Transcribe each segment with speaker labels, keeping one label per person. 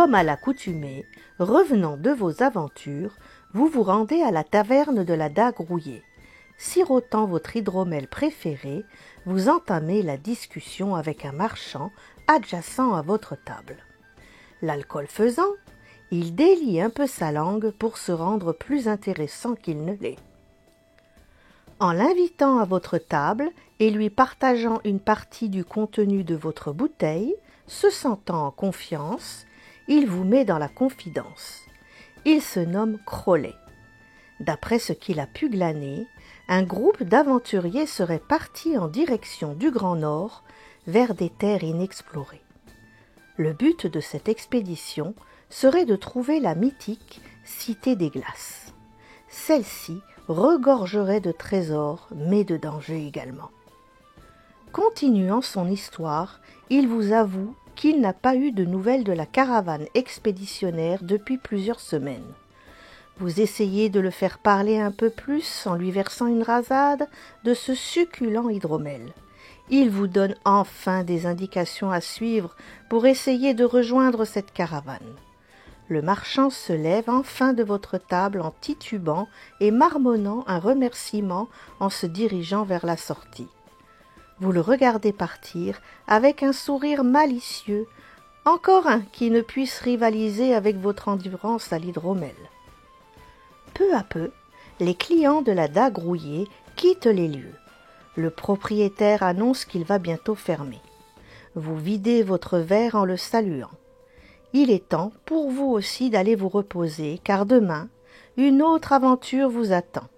Speaker 1: comme à l'accoutumée, revenant de vos aventures, vous vous rendez à la taverne de la Dague Rouillée. Sirotant votre hydromel préféré, vous entamez la discussion avec un marchand adjacent à votre table. L'alcool faisant, il délie un peu sa langue pour se rendre plus intéressant qu'il ne l'est. En l'invitant à votre table et lui partageant une partie du contenu de votre bouteille, se sentant en confiance, il vous met dans la confidence. Il se nomme Crowley. D'après ce qu'il a pu glaner, un groupe d'aventuriers serait parti en direction du Grand Nord, vers des terres inexplorées. Le but de cette expédition serait de trouver la mythique Cité des Glaces. Celle-ci regorgerait de trésors, mais de dangers également. Continuant son histoire, il vous avoue qu'il n'a pas eu de nouvelles de la caravane expéditionnaire depuis plusieurs semaines. Vous essayez de le faire parler un peu plus en lui versant une rasade de ce succulent hydromel. Il vous donne enfin des indications à suivre pour essayer de rejoindre cette caravane. Le marchand se lève enfin de votre table en titubant et marmonnant un remerciement en se dirigeant vers la sortie. Vous le regardez partir avec un sourire malicieux, encore un qui ne puisse rivaliser avec votre endurance à l'hydromel. Peu à peu, les clients de la Dague Rouillée quittent les lieux. Le propriétaire annonce qu'il va bientôt fermer. Vous videz votre verre en le saluant. Il est temps pour vous aussi d'aller vous reposer, car demain, une autre aventure vous attend.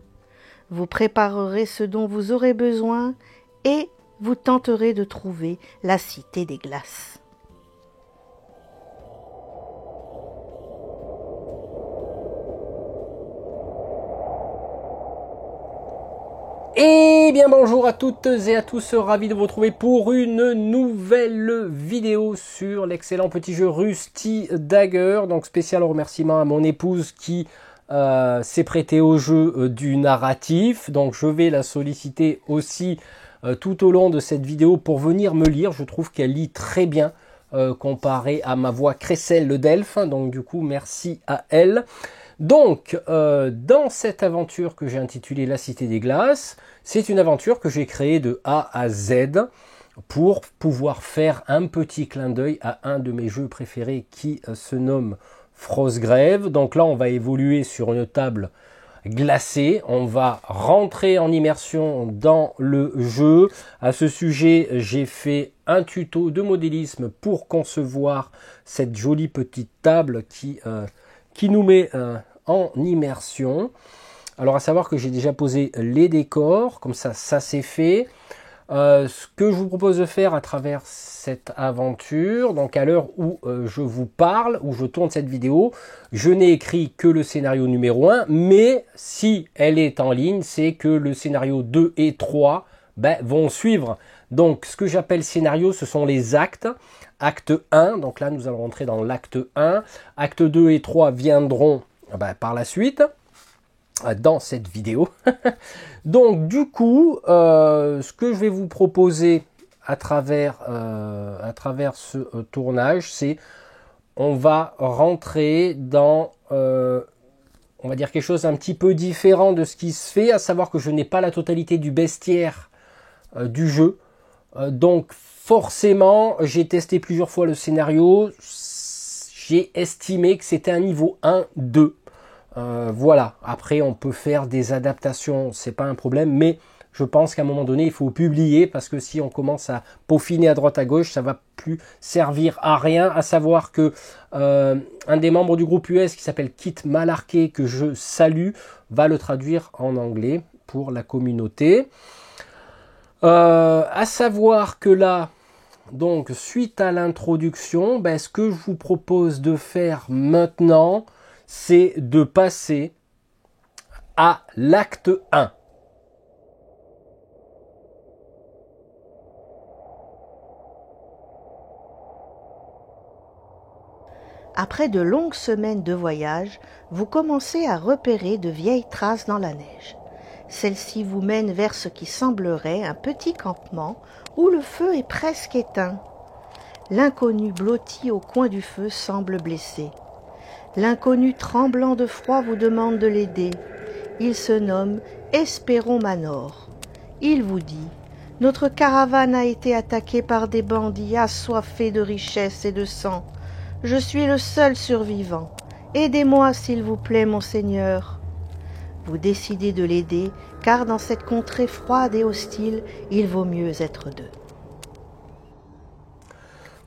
Speaker 1: Vous préparerez ce dont vous aurez besoin et vous tenterez de trouver la Cité des Glaces.
Speaker 2: Eh bien bonjour à toutes et à tous, ravi de vous retrouver pour une nouvelle vidéo sur l'excellent petit jeu Rusty Dagger. Donc spécial remerciement à mon épouse qui s'est prêtée au jeu du narratif. Donc je vais la solliciter aussi tout au long de cette vidéo pour venir me lire. Je trouve qu'elle lit très bien comparé à ma voix crécelle d'elfe. Donc du coup merci à elle. Donc, dans cette aventure que j'ai intitulée La Cité des Glaces, c'est une aventure que j'ai créée de A à Z pour pouvoir faire un petit clin d'œil à un de mes jeux préférés qui se nomme Frostgrave. Donc là, on va évoluer sur une table glacée, on va rentrer en immersion dans le jeu. À ce sujet, j'ai fait un tuto de modélisme pour concevoir cette jolie petite table qui nous met en immersion. Alors à savoir que j'ai déjà posé les décors, comme ça c'est fait. Ce que je vous propose de faire à travers cette aventure, donc à l'heure où je vous parle, où je tourne cette vidéo, je n'ai écrit que le scénario numéro 1, mais si elle est en ligne, c'est que le scénario 2 et 3 vont suivre. Donc ce que j'appelle scénario, ce sont les actes. Acte 1, donc là nous allons rentrer dans l'acte 1. Acte 2 et 3 viendront par la suite dans cette vidéo. Donc du coup, ce que je vais vous proposer à travers ce tournage, c'est on va rentrer dans on va dire quelque chose un petit peu différent de ce qui se fait, à savoir que je n'ai pas la totalité du bestiaire du jeu. Donc forcément, j'ai testé plusieurs fois le scénario, j'ai estimé que c'était un niveau 1-2. Voilà, après on peut faire des adaptations, c'est pas un problème, mais je pense qu'à un moment donné il faut publier, parce que si on commence à peaufiner à droite à gauche, ça va plus servir à rien. À savoir que un des membres du groupe US qui s'appelle Kit Malarkey, que je salue, va le traduire en anglais pour la communauté. À savoir que là, donc suite à l'introduction, ce que je vous propose de faire maintenant, c'est de passer à l'acte 1.
Speaker 1: Après de longues semaines de voyage, vous commencez à repérer de vieilles traces dans la neige. Celle-ci vous mène vers ce qui semblerait un petit campement où le feu est presque éteint. L'inconnu blotti au coin du feu semble blessé. L'inconnu tremblant de froid vous demande de l'aider. Il se nomme Esperon Manor. Il vous dit « Notre caravane a été attaquée par des bandits assoiffés de richesses et de sang. Je suis le seul survivant. Aidez-moi s'il vous plaît, monseigneur. » Vous décidez de l'aider, car dans cette contrée froide et hostile, il vaut mieux être deux.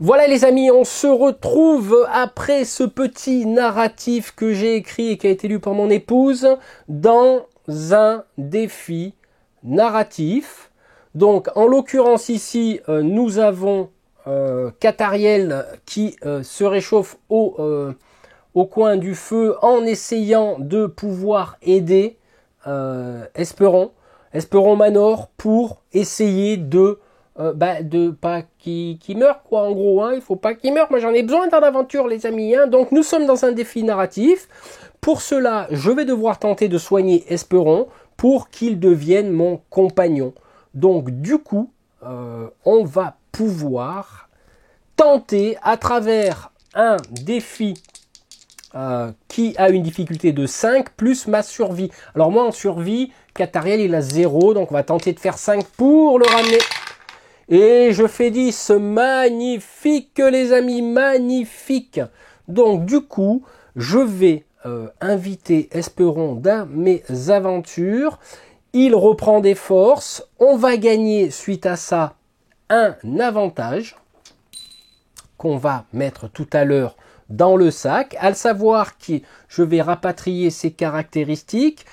Speaker 2: Voilà les amis, on se retrouve après ce petit narratif que j'ai écrit et qui a été lu par mon épouse dans un défi narratif. Donc en l'occurrence ici, nous avons Kathariel qui se réchauffe au coin du feu en essayant de pouvoir aider Esperon Manor pour essayer de pas qu'il meure quoi en gros, hein. Il faut pas qu'il meure, moi j'en ai besoin dans l'aventure les amis, hein. Donc nous sommes dans un défi narratif. Pour cela je vais devoir tenter de soigner Esperon pour qu'il devienne mon compagnon. Donc du coup on va pouvoir tenter à travers un défi qui a une difficulté de 5 plus ma survie. Alors moi en survie, Kathariel il a 0, donc on va tenter de faire 5 pour le ramener. Et je fais 10, magnifique les amis, magnifique. Donc du coup, je vais inviter Esperon dans mes aventures. Il reprend des forces. On va gagner suite à ça un avantage qu'on va mettre tout à l'heure dans le sac, à savoir que je vais rapatrier ses caractéristiques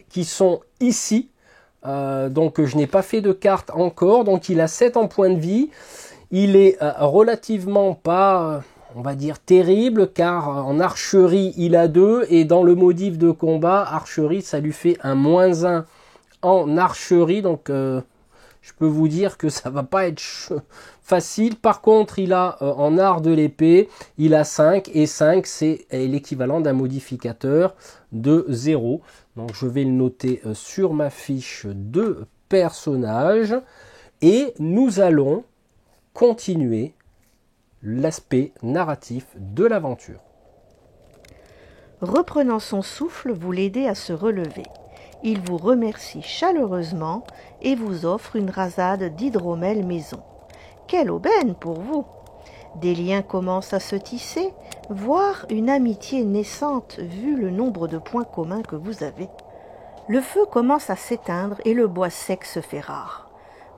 Speaker 2: qui sont ici. Donc je n'ai pas fait de carte encore, donc il a 7 en points de vie. Il est relativement pas, on va dire, terrible, car en archerie il a 2, et dans le modif de combat, archerie, ça lui fait un -1 en archerie, donc je peux vous dire que ça va pas être facile. Par contre, il a en art de l'épée, il a 5, et 5 c'est l'équivalent d'un modificateur de 0. Donc je vais le noter sur ma fiche de personnage, et nous allons continuer l'aspect narratif de l'aventure.
Speaker 1: Reprenant son souffle, vous l'aidez à se relever. Il vous remercie chaleureusement et vous offre une rasade d'hydromel maison. Quelle aubaine pour vous! Des liens commencent à se tisser, voire une amitié naissante vu le nombre de points communs que vous avez. Le feu commence à s'éteindre et le bois sec se fait rare.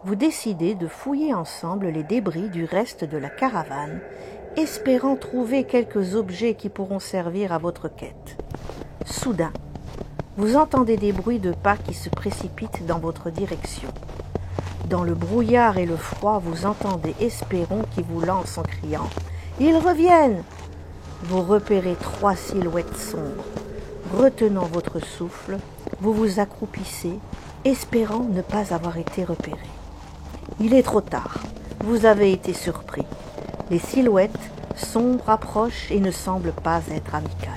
Speaker 1: Vous décidez de fouiller ensemble les débris du reste de la caravane, espérant trouver quelques objets qui pourront servir à votre quête. Soudain, vous entendez des bruits de pas qui se précipitent dans votre direction. Dans le brouillard et le froid, vous entendez Esperon qui vous lance en criant « Ils reviennent !» Vous repérez 3 silhouettes sombres. Retenant votre souffle, vous vous accroupissez, espérant ne pas avoir été repéré. Il est trop tard. Vous avez été surpris. Les silhouettes sombres approchent et ne semblent pas être amicales.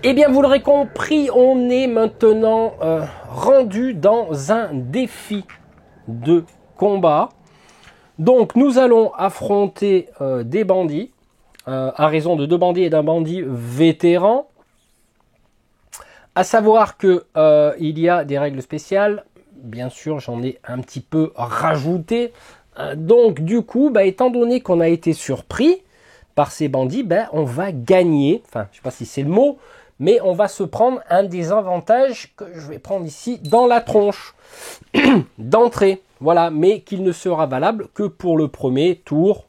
Speaker 2: Eh bien, vous l'aurez compris, on est maintenant rendu dans un défi de combat. Donc, nous allons affronter des bandits, à raison de 2 bandits et d'un bandit vétéran. À savoir que il y a des règles spéciales. Bien sûr, j'en ai un petit peu rajouté. Donc, du coup, étant donné qu'on a été surpris par ces bandits, on va gagner. Enfin, je ne sais pas si c'est le mot, mais on va se prendre un des avantages que je vais prendre ici dans la tronche d'entrée. Voilà, mais qu'il ne sera valable que pour le premier tour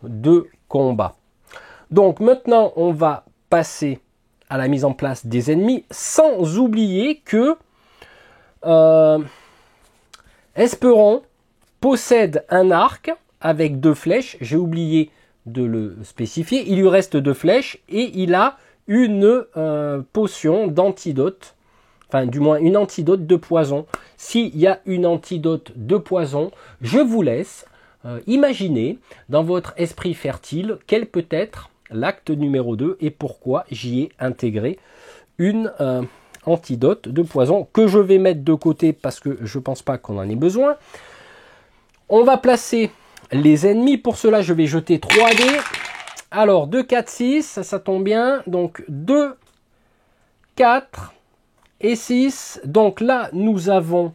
Speaker 2: de combat. Donc maintenant, on va passer à la mise en place des ennemis, sans oublier que Esperon possède un arc avec 2 flèches. J'ai oublié de le spécifier. Il lui reste 2 flèches et il a une potion d'antidote, enfin du moins une antidote de poison. S'il y a une antidote de poison, je vous laisse imaginer dans votre esprit fertile quel peut être l'acte numéro 2 et pourquoi j'y ai intégré une antidote de poison que je vais mettre de côté parce que je pense pas qu'on en ait besoin. On va placer les ennemis. Pour cela, je vais jeter 3 dés. Alors, 2, 4, 6, ça tombe bien. Donc, 2, 4 et 6. Donc là, nous avons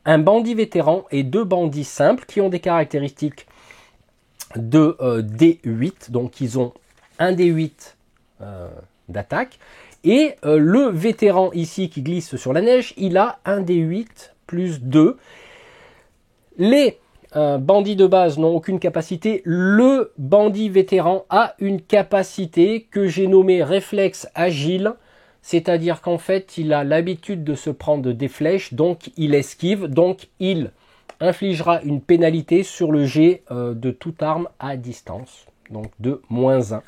Speaker 2: un bandit vétéran et 2 bandits simples qui ont des caractéristiques de D8. Donc, ils ont un D8 d'attaque. Et le vétéran ici qui glisse sur la neige, il a un D8 plus 2. Les bandits de base n'ont aucune capacité. Le bandit vétéran a une capacité que j'ai nommée réflexe agile. C'est-à-dire qu'en fait, il a l'habitude de se prendre des flèches, donc il esquive, donc il infligera une pénalité sur le jet de toute arme à distance. Donc de -1.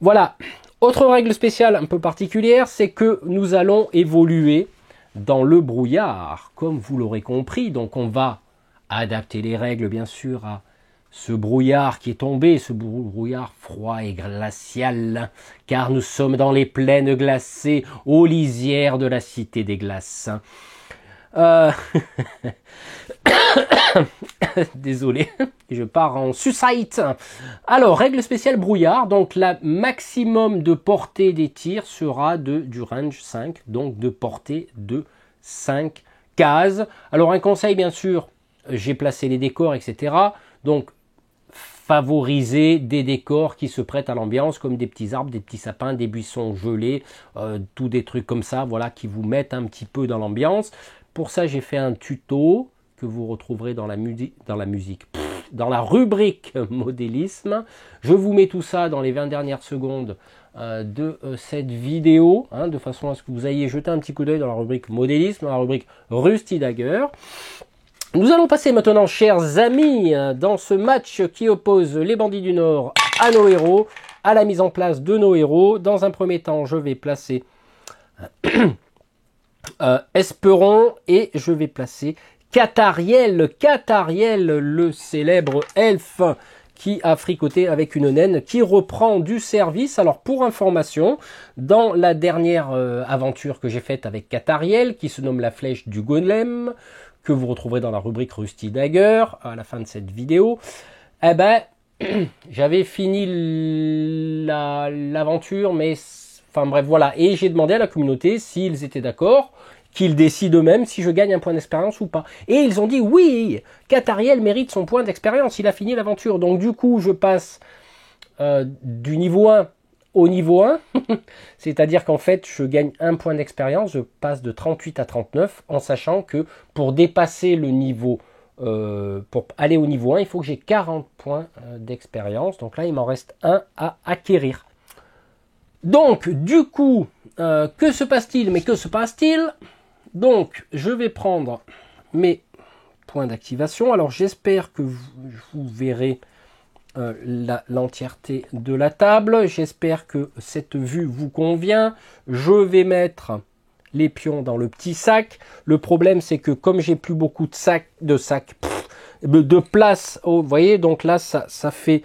Speaker 2: Voilà. Autre règle spéciale un peu particulière, c'est que nous allons évoluer dans le brouillard, comme vous l'aurez compris. Donc on va adapter les règles bien sûr à ce brouillard qui est tombé, ce brouillard froid et glacial, car nous sommes dans les plaines glacées, aux lisières de la cité des glaces. Désolé, je pars en sucite. Alors, règle spéciale brouillard, donc la maximum de portée des tirs sera du range 5, donc de portée de 5 cases. Alors, un conseil, bien sûr, j'ai placé les décors, etc. Donc, favoriser des décors qui se prêtent à l'ambiance, comme des petits arbres, des petits sapins, des buissons gelés, tous des trucs comme ça, voilà, qui vous mettent un petit peu dans l'ambiance. Pour ça, j'ai fait un tuto que vous retrouverez dans la rubrique modélisme. Je vous mets tout ça dans les 20 dernières secondes de cette vidéo, hein, de façon à ce que vous ayez jeté un petit coup d'œil dans la rubrique modélisme, dans la rubrique Rusty Dagger. Nous allons passer maintenant, chers amis, dans ce match qui oppose les bandits du Nord à nos héros, à la mise en place de nos héros. Dans un premier temps, je vais placer Esperon et je vais placer Catariel. Catariel, le célèbre elfe qui a fricoté avec une naine, qui reprend du service. Alors pour information, dans la dernière aventure que j'ai faite avec Catariel, qui se nomme la flèche du golem, que vous retrouverez dans la rubrique Rusty Dagger à la fin de cette vidéo, eh ben, j'avais fini l'aventure, mais enfin bref, voilà. Et j'ai demandé à la communauté s'ils étaient d'accord, qu'ils décident eux-mêmes si je gagne un point d'expérience ou pas. Et ils ont dit oui, Catariel mérite son point d'expérience, il a fini l'aventure. Donc du coup, je passe du niveau 1 au niveau 1, c'est-à-dire qu'en fait, je gagne un point d'expérience, je passe de 38 à 39, en sachant que pour dépasser le niveau, pour aller au niveau 1, il faut que j'ai 40 points d'expérience. Donc là, il m'en reste un à acquérir. Donc, du coup, que se passe-t-il? Mais que se passe-t-il? Donc, je vais prendre mes points d'activation. Alors, j'espère que vous verrez l'entièreté de la table. J'espère que cette vue vous convient. Je vais mettre les pions dans le petit sac. Le problème, c'est que comme j'ai plus beaucoup de place, oh, vous voyez, donc là, ça fait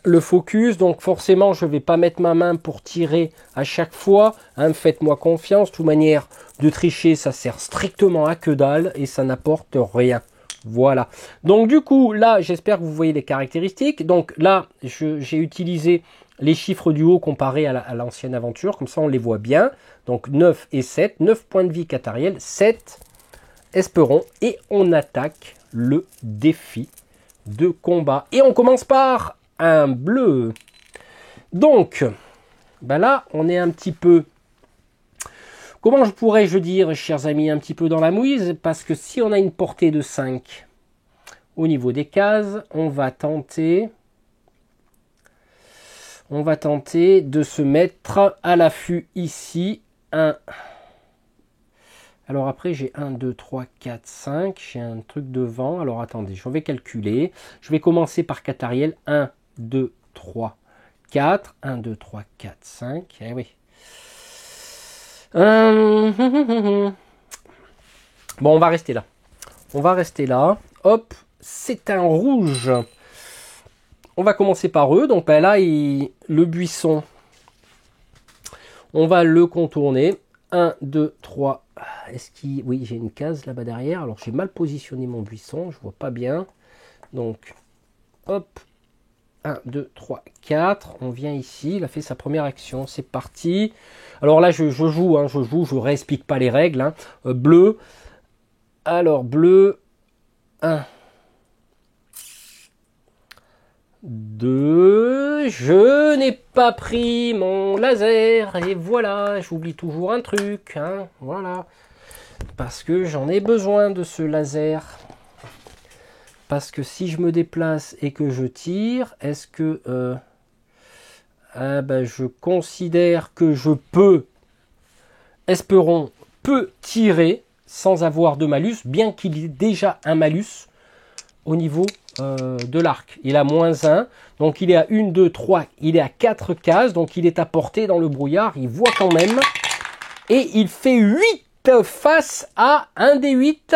Speaker 2: le focus. Donc forcément, je vais pas mettre ma main pour tirer à chaque fois. Hein, faites-moi confiance. De toute manière, de tricher, ça sert strictement à que dalle et ça n'apporte rien. Voilà. Donc du coup, là, j'espère que vous voyez les caractéristiques. Donc là, j'ai utilisé les chiffres du haut comparés à l'ancienne aventure. Comme ça, on les voit bien. Donc 9 et 7. 9 points de vie Catariel. 7 Esperon. Et on attaque le défi de combat. Et on commence par un bleu. Donc, ben là, on est un petit peu... Comment pourrais-je dire, chers amis, un petit peu dans la mouise? Parce que si on a une portée de 5 au niveau des cases, on va tenter de se mettre à l'affût ici. Alors après, j'ai 1, 2, 3, 4, 5. J'ai un truc devant. Alors attendez, je vais calculer. Je vais commencer par Catariel. 1, 2, 3, 4. 1, 2, 3, 4, 5. Eh oui. Bon, on va rester là. On va rester là. Hop, c'est un rouge. On va commencer par eux. Donc ben là, le buisson, on va le contourner. 1, 2, 3. Est-ce qu'il... Oui, j'ai une case là-bas derrière. Alors, j'ai mal positionné mon buisson. Je vois pas bien. Donc, hop, 1, 2, 3, 4. On vient ici, il a fait sa première action. C'est parti. Alors là, je joue, hein, je réexplique pas les règles. Hein. Bleu. Alors, bleu. 1. 2. Je n'ai pas pris mon laser. Et voilà, j'oublie toujours un truc. Hein, voilà. Parce que j'en ai besoin de ce laser. Parce que si je me déplace et que je tire, est-ce que je considère que je peux, Esperon peut tirer sans avoir de malus, bien qu'il ait déjà un malus au niveau de l'arc. Il a -1, donc il est à 1, 2, 3, il est à 4 cases, donc il est à portée dans le brouillard, il voit quand même. Et il fait 8 face à un des 8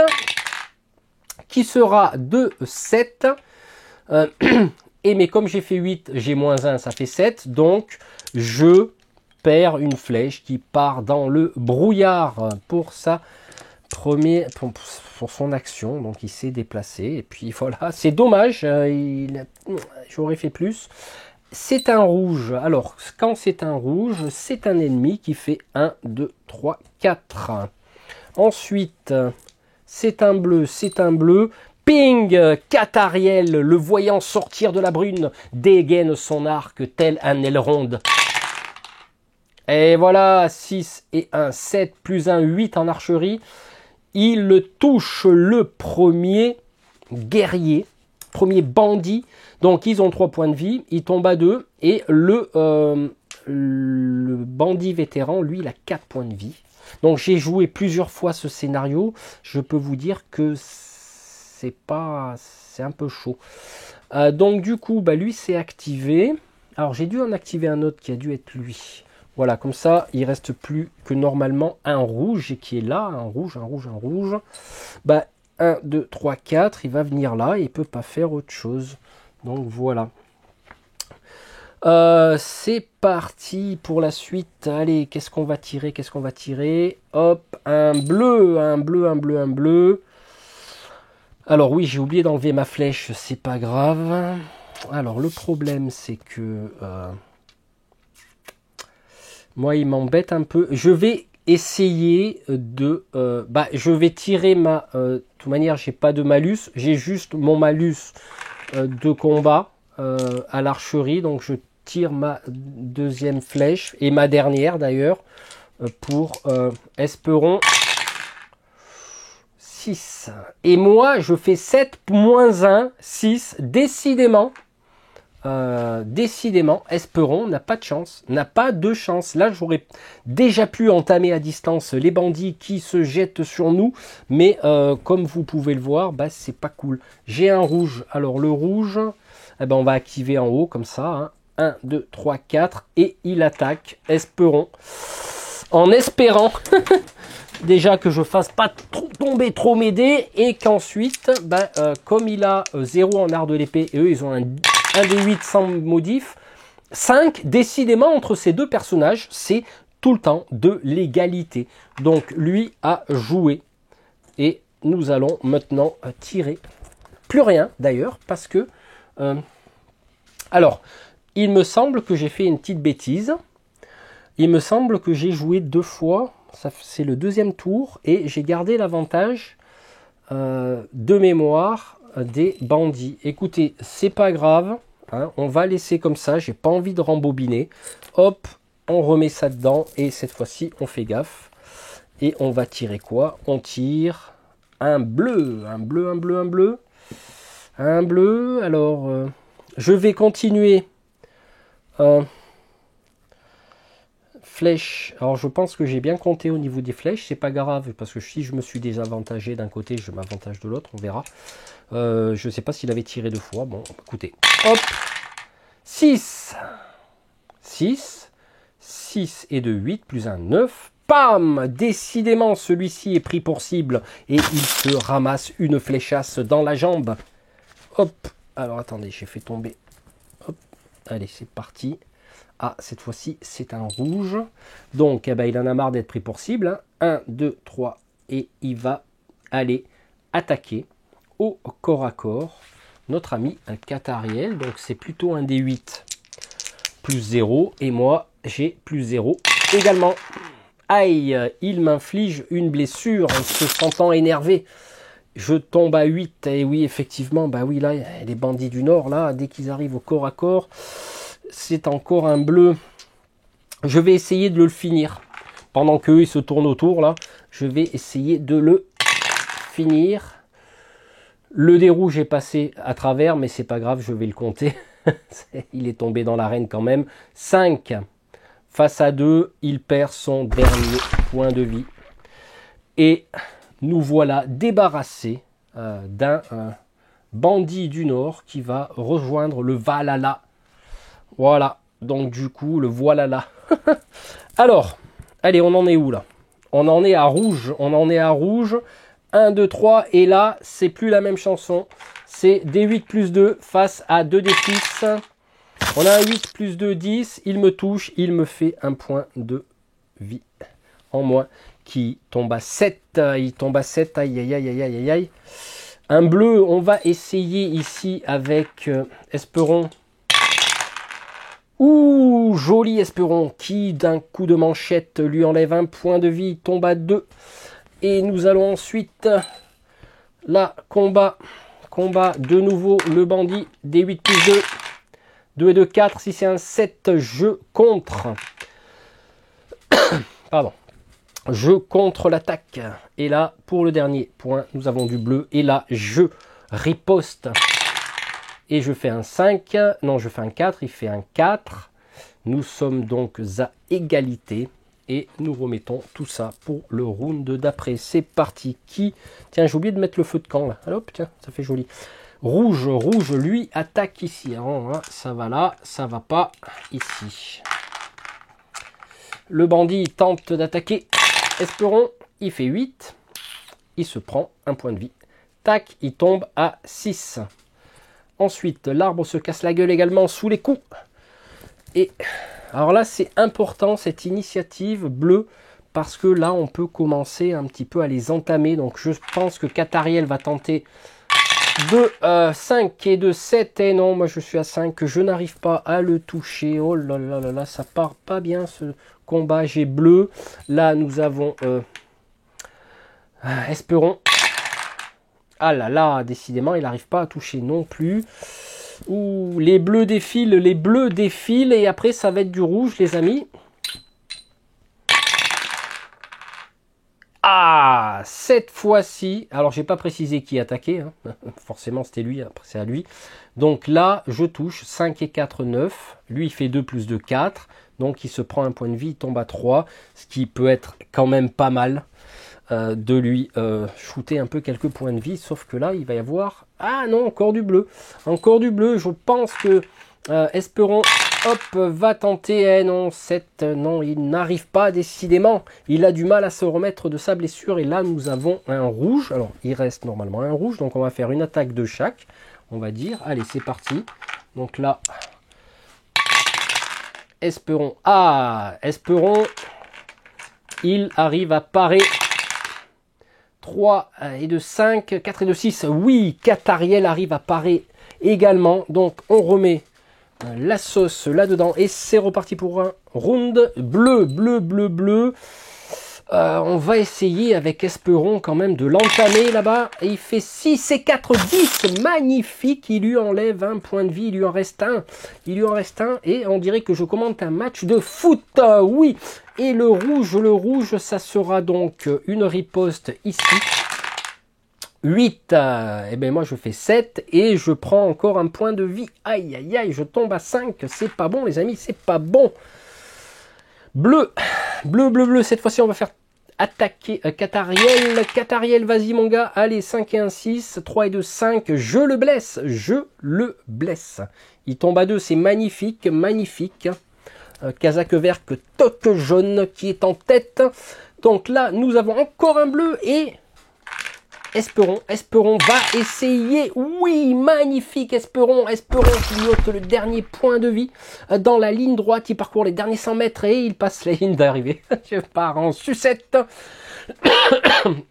Speaker 2: qui sera de 7. Et mais comme j'ai fait 8, j'ai -1, ça fait 7. Donc je perds une flèche qui part dans le brouillard pour sa première, pour son action. Donc il s'est déplacé. Et puis voilà, c'est dommage. J'aurais fait plus. C'est un rouge. Alors quand c'est un rouge, c'est un ennemi qui fait 1, 2, 3, 4. Ensuite, c'est un bleu, c'est un bleu. Ping! Catariel, le voyant sortir de la brune, dégaine son arc tel un aileron. Et voilà, 6 et 1, 7 plus 1, 8 en archerie. Il touche le premier guerrier, premier bandit. Donc ils ont 3 points de vie, il tombe à 2. Et le bandit vétéran, lui, il a 4 points de vie. Donc j'ai joué plusieurs fois ce scénario. Je peux vous dire que c'est un peu chaud. Donc du coup, lui s'est activé. Alors j'ai dû en activer un autre qui a dû être lui. Voilà, comme ça, il reste plus que normalement un rouge et qui est là, un rouge, un rouge, un rouge. 1, 2, 3, 4, il va venir là et il ne peut pas faire autre chose. Donc voilà. C'est parti pour la suite. Allez, qu'est-ce qu'on va tirer? Qu'est-ce qu'on va tirer? Hop, un bleu, un bleu, un bleu, un bleu. Alors oui, j'ai oublié d'enlever ma flèche, c'est pas grave. Alors le problème, c'est que moi, il m'embête un peu. Je vais essayer de... je vais tirer ma... de toute manière, j'ai pas de malus. J'ai juste mon malus de combat à l'archerie. Donc je tire ma deuxième flèche et ma dernière d'ailleurs pour Esperon. 6. Et moi, je fais 7 -1, 6. Décidément, Esperon n'a pas de chance. N'a pas de chance. Là, j'aurais déjà pu entamer à distance les bandits qui se jettent sur nous. Mais comme vous pouvez le voir, c'est pas cool. J'ai un rouge. Alors, le rouge, on va activer en haut comme ça. Hein. 1, 2, 3, 4. Et il attaque Esperon. En espérant... déjà que je fasse pas tomber trop mes dés et qu'ensuite, comme il a 0 en art de l'épée et eux ils ont un des 8 sans modif, 5, décidément entre ces deux personnages, c'est tout le temps de l'égalité. Donc lui a joué et nous allons maintenant tirer. Plus rien d'ailleurs parce que... alors, il me semble que j'ai fait une petite bêtise. Il me semble que j'ai joué 2 fois... C'est le deuxième tour et j'ai gardé l'avantage de mémoire des bandits. Écoutez, c'est pas grave, hein, on va laisser comme ça, j'ai pas envie de rembobiner. Hop, on remet ça dedans et cette fois-ci on fait gaffe. Et on va tirer quoi? On tire un bleu, un bleu, un bleu, un bleu. Un bleu, alors je vais continuer. Flèche, alors je pense que j'ai bien compté au niveau des flèches, c'est pas grave parce que si je me suis désavantagé d'un côté, je m'avantage de l'autre, on verra. Je sais pas s'il avait tiré 2 fois, bon écoutez, hop, 6, 6, 6 et 2, 8, plus 1, 9, pam, décidément celui-ci est pris pour cible et il se ramasse une fléchasse dans la jambe. Hop, alors attendez, j'ai fait tomber, hop, allez c'est parti. Ah, cette fois-ci, c'est un rouge. Donc, il en a marre d'être pris pour cible. 1, 2, 3. Et il va aller attaquer au corps à corps. notre ami Catariel. Donc c'est plutôt un D8 plus 0. Et moi, j'ai plus 0 également. Aïe, il m'inflige une blessure en se sentant énervé. Je tombe à 8. Et oui, effectivement, bah oui, là, les bandits du Nord, là, dès qu'ils arrivent au corps à corps, c'est encore un bleu. Je vais essayer de le finir. Pendant qu'eux, ils se tournent autour, là, je vais essayer de le finir. Le dé rouge est passé à travers, mais c'est pas grave, je vais le compter. Il est tombé dans l'arène quand même. 5 face à 2, il perd son dernier point de vie. Et nous voilà débarrassés d'un bandit du Nord qui va rejoindre le Valhalla. Voilà, donc du coup, le voilà. Alors, allez, on en est où là? On en est à rouge, 1, 2, 3, et là, c'est plus la même chanson. C'est D8 plus 2 face à 2 D6. On a un 8 plus 2, 10. Il me touche, il me fait un point de vie en moins qui tombe à 7. Il tombe à 7, aïe, aïe, aïe, aïe, aïe, aïe. Un bleu, on va essayer ici avec Esperon. Ouh, joli Esperon qui, d'un coup de manchette, lui enlève un point de vie, tombe à 2. Et nous allons ensuite, là, combat de nouveau, le bandit, D8 plus 2, 2 et 2, 4, si c'est un 7, je contre. Pardon. Je contre l'attaque. Et là, pour le dernier point, nous avons du bleu. Et là, je riposte. Et je fais un 5. Non, je fais un 4. Il fait un 4. Nous sommes donc à égalité. Et nous remettons tout ça pour le round d'après. C'est parti. Tiens, j'ai oublié de mettre le feu de camp là. Hop, tiens, ça fait joli. Rouge, lui, attaque ici. Alors, ça va là, ça va pas ici. Le bandit tente d'attaquer Esperon. Il fait 8. Il se prend un point de vie. Tac, il tombe à 6. Ensuite, l'arbre se casse la gueule également sous les coups. Et alors là, c'est important cette initiative bleue parce que là, on peut commencer un petit peu à les entamer. Donc, je pense que Catariel va tenter de 5 et de 7. Et non, moi, je suis à 5. Je n'arrive pas à le toucher. Oh là là là là, ça part pas bien ce combat. J'ai bleu. Là, nous avons Esperon. Ah là là, décidément, il n'arrive pas à toucher non plus. Ouh, les bleus défilent, et après ça va être du rouge, les amis. Ah, cette fois-ci, alors j'ai pas précisé qui attaquait, hein. Forcément c'était lui, après c'est à lui. Donc là, je touche 5 et 4, 9. Lui, il fait 2 plus 2, 4. Donc il se prend un point de vie, il tombe à 3, ce qui peut être quand même pas mal. De lui shooter un peu quelques points de vie, sauf que là il va y avoir, ah non, encore du bleu, je pense que Esperon, hop, va tenter, non, 7, non, il n'arrive pas, décidément, il a du mal à se remettre de sa blessure, et là nous avons un rouge, alors il reste normalement un rouge, donc on va faire une attaque de chaque, on va dire, allez c'est parti, donc là, Esperon, il arrive à parer 3 et de 5, 4 et de 6. Oui, Catariel arrive à parer également. Donc, on remet la sauce là-dedans. Et c'est reparti pour un round bleu. On va essayer avec Esperon quand même de l'entamer là-bas. Et il fait 6 et 4, 10. Magnifique. Il lui enlève un point de vie. Il lui en reste un. Et on dirait que je commente un match de foot. Oui. Et le rouge, ça sera donc une riposte ici. 8, et bien moi je fais 7 et je prends encore un point de vie. Aïe, aïe, aïe, je tombe à 5. C'est pas bon les amis, c'est pas bon. Bleu, cette fois-ci on va faire attaquer Catariel. Catariel, vas-y mon gars. Allez, 5 et 1, 6, 3 et 2, 5. Je le blesse. Il tombe à 2, c'est magnifique. Casaque vert que toque jaune qui est en tête. Donc là, nous avons encore un bleu et Esperon va essayer. Oui, magnifique Esperon qui note le dernier point de vie dans la ligne droite. Il parcourt les derniers 100 mètres et il passe la ligne d'arrivée. Je pars en sucette.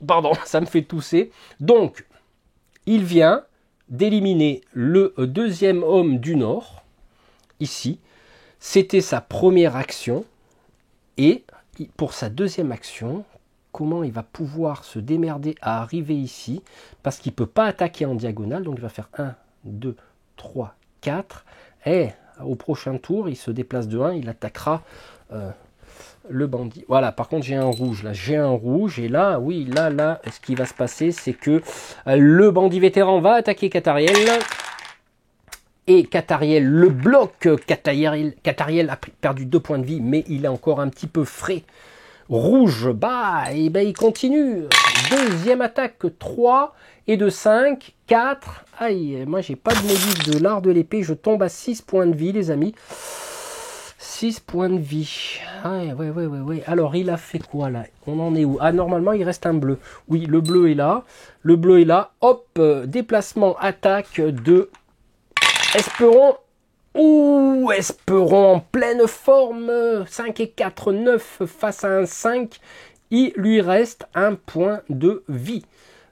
Speaker 2: Pardon, ça me fait tousser. Donc, il vient. d'éliminer le deuxième homme du Nord, ici. C'était sa première action. Et pour sa deuxième action, comment il va pouvoir se démerder à arriver ici, parce qu'il ne peut pas attaquer en diagonale, donc il va faire 1, 2, 3, 4. Et au prochain tour, il se déplace de 1, il attaquera le bandit. Voilà, par contre j'ai un rouge, là j'ai un rouge, et là, oui, là, ce qui va se passer, c'est que le bandit vétéran va attaquer Kathariel, et Kathariel le bloque. Kathariel a perdu 2 points de vie, mais il est encore un petit peu frais. Rouge, bah, et ben il continue. Deuxième attaque, 3, et de 5, 4. Aïe, moi j'ai pas de modif de l'art de l'épée, je tombe à 6 points de vie, les amis. 6 points de vie. Ah, ouais. Alors, il a fait quoi, là? On en est où? Ah, normalement, il reste un bleu. Oui, le bleu est là. Le bleu est là. Hop, déplacement, attaque de Esperon. Ouh, Esperon en pleine forme. 5 et 4, 9 face à un 5. Il lui reste un point de vie.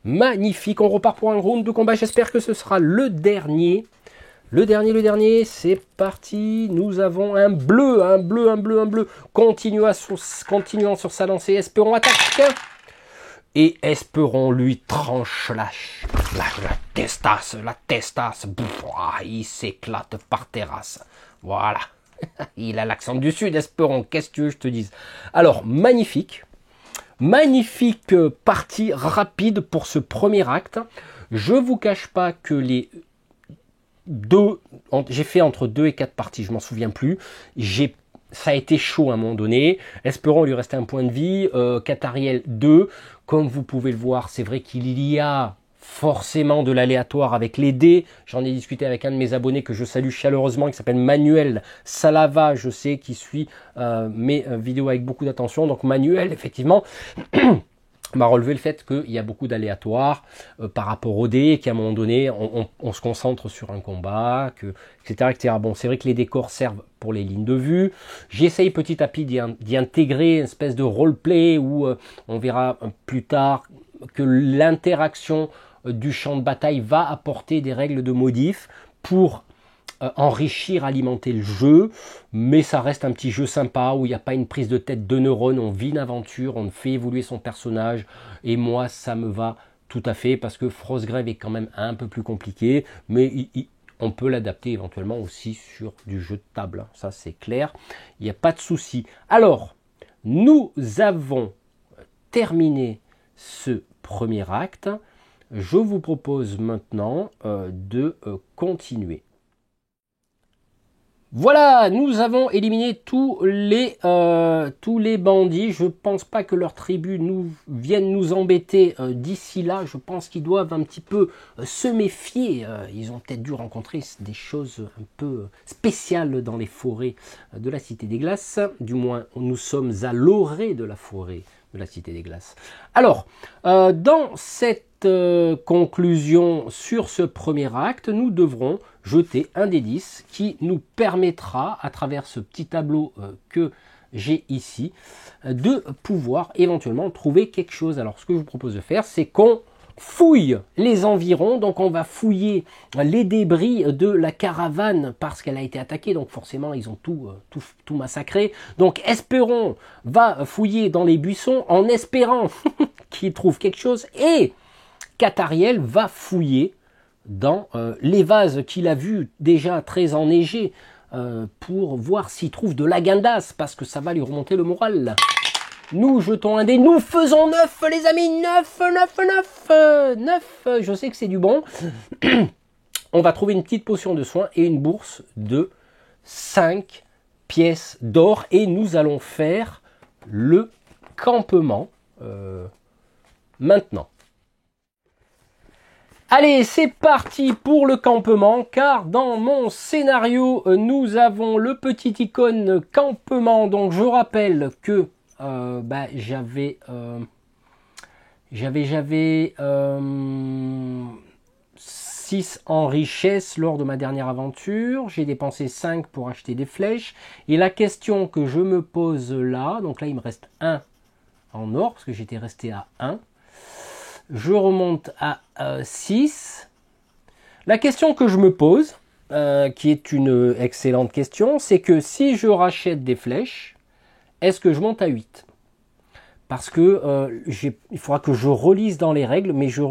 Speaker 2: Magnifique. On repart pour un round de combat. J'espère que ce sera le dernier. Le dernier, c'est parti. Nous avons un bleu. Continuant sur sa lancée. Esperon attaque. Et Esperon lui tranche la testasse. Il s'éclate par terrasse. Voilà. Il a l'accent du sud, Esperon. Qu'est-ce que tu veux que je te dise? Alors, magnifique. Magnifique partie rapide pour ce premier acte. Je vous cache pas que j'ai fait entre 2 et 4 parties, je m'en souviens plus. Ça a été chaud à un moment donné. Esperon, il lui restait un point de vie. Kathariel 2. Comme vous pouvez le voir, c'est vrai qu'il y a forcément de l'aléatoire avec les dés. J'en ai discuté avec un de mes abonnés que je salue chaleureusement, qui s'appelle Manuel Salava, je sais, qui suit mes vidéos avec beaucoup d'attention. Donc Manuel, effectivement, m'a relevé le fait qu'il y a beaucoup d'aléatoires par rapport aux dés, qu'à un moment donné, on se concentre sur un combat, etc. Bon, c'est vrai que les décors servent pour les lignes de vue. J'essaye petit à petit d'y intégrer une espèce de roleplay où on verra plus tard que l'interaction du champ de bataille va apporter des règles de modif pour enrichir, alimenter le jeu, mais ça reste un petit jeu sympa où il n'y a pas une prise de tête de neurones, on vit une aventure, on fait évoluer son personnage, et moi ça me va tout à fait, parce que Frostgrave est quand même un peu plus compliqué, mais on peut l'adapter éventuellement aussi sur du jeu de table, hein. Ça c'est clair, il n'y a pas de souci. Alors, nous avons terminé ce premier acte, je vous propose maintenant de continuer. Voilà, nous avons éliminé tous les bandits. Je pense pas que leur tribu vienne nous embêter d'ici là. Je pense qu'ils doivent un petit peu se méfier. Ils ont peut-être dû rencontrer des choses un peu spéciales dans les forêts de la Cité des Glaces. Du moins, nous sommes à l'orée de la forêt de la Cité des Glaces. Alors, dans cette conclusion sur ce premier acte, nous devrons jeter un des 10 qui nous permettra, à travers ce petit tableau que j'ai ici, de pouvoir éventuellement trouver quelque chose. Alors, ce que je vous propose de faire, c'est qu'on fouille les environs. Donc, on va fouiller les débris de la caravane parce qu'elle a été attaquée. Donc, forcément, ils ont tout massacré. Donc, Esperon va fouiller dans les buissons en espérant qu'il trouve quelque chose. Et Kathariel va fouiller dans les vases qu'il a vus déjà très enneigés pour voir s'il trouve de l'agandas, parce que ça va lui remonter le moral. Nous jetons un dé, nous faisons 9 les amis, 9, je sais que c'est du bon. On va trouver une petite potion de soin et une bourse de 5 pièces d'or et nous allons faire le campement maintenant. Allez, c'est parti pour le campement, car dans mon scénario, nous avons le petit icône campement. Donc, je rappelle que j'avais 6 en richesse lors de ma dernière aventure. J'ai dépensé 5 pour acheter des flèches. Et la question que je me pose là, donc là, il me reste 1 en or, parce que j'étais resté à 1. Je remonte à 6. La question que je me pose, qui est une excellente question, c'est que si je rachète des flèches, est-ce que je monte à 8? Parce que il faudra que je relise dans les règles, mais je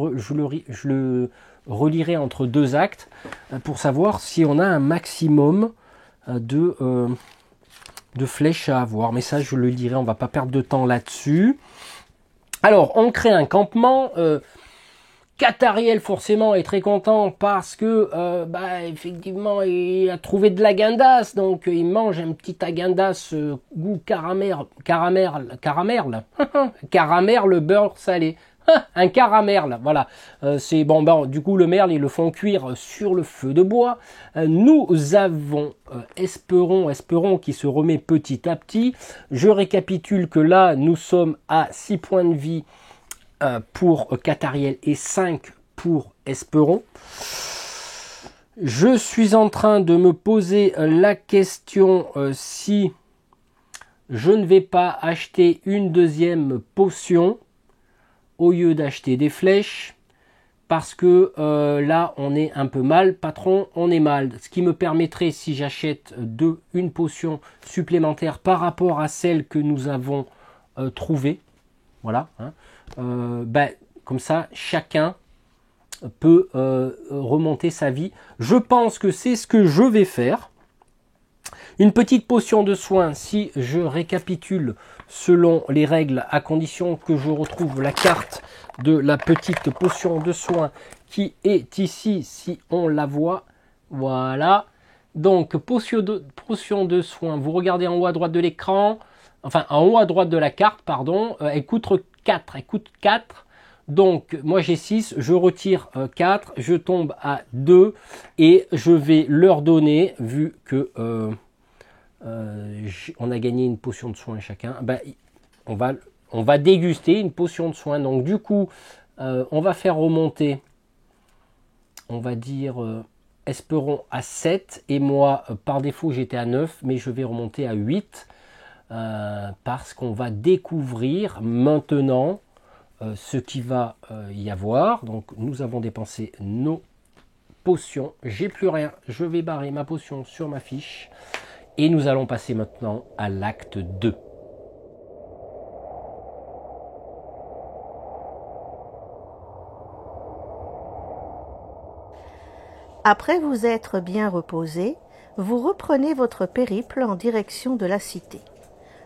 Speaker 2: le relirai entre deux actes pour savoir si on a un maximum de flèches à avoir. Mais ça, je le dirai, on va pas perdre de temps là-dessus. Alors, on crée un campement. Katariel forcément est très content parce que effectivement il a trouvé de la guindasse, donc il mange un petit aguindasse goût caramel, le beurre salé, un caramel, voilà. C'est bon, du coup le merle ils le font cuire sur le feu de bois. Nous avons espérons qui se remet petit à petit. Je récapitule que là nous sommes à 6 points de vie pour Katariel et 5 pour Esperon. Je suis en train de me poser la question si je ne vais pas acheter une deuxième potion au lieu d'acheter des flèches, parce que là on est un peu mal, patron, on est mal. Ce qui me permettrait, si j'achète une potion supplémentaire par rapport à celle que nous avons trouvée, voilà, hein, comme ça chacun peut remonter sa vie. Je pense que c'est ce que je vais faire. Une petite potion de soin, si je récapitule selon les règles, à condition que je retrouve la carte de la petite potion de soin qui est ici, si on la voit. Voilà. Donc potion de soin, vous regardez en haut à droite de l'écran, enfin en haut à droite de la carte, pardon, elle coûte 4. Elle coûte 4. Donc moi j'ai 6, je retire 4, je tombe à 2 et je vais leur donner, vu que on a gagné une potion de soin chacun, on va déguster une potion de soin. Donc du coup on va faire remonter, on va dire Esperon à 7 et moi par défaut j'étais à 9, mais je vais remonter à 8 parce qu'on va découvrir maintenant ce qui va y avoir. Donc nous avons dépensé nos potions, j'ai plus rien, je vais barrer ma potion sur ma fiche et nous allons passer maintenant à l'acte 2.
Speaker 1: Après vous être bien reposé, vous reprenez votre périple en direction de la cité.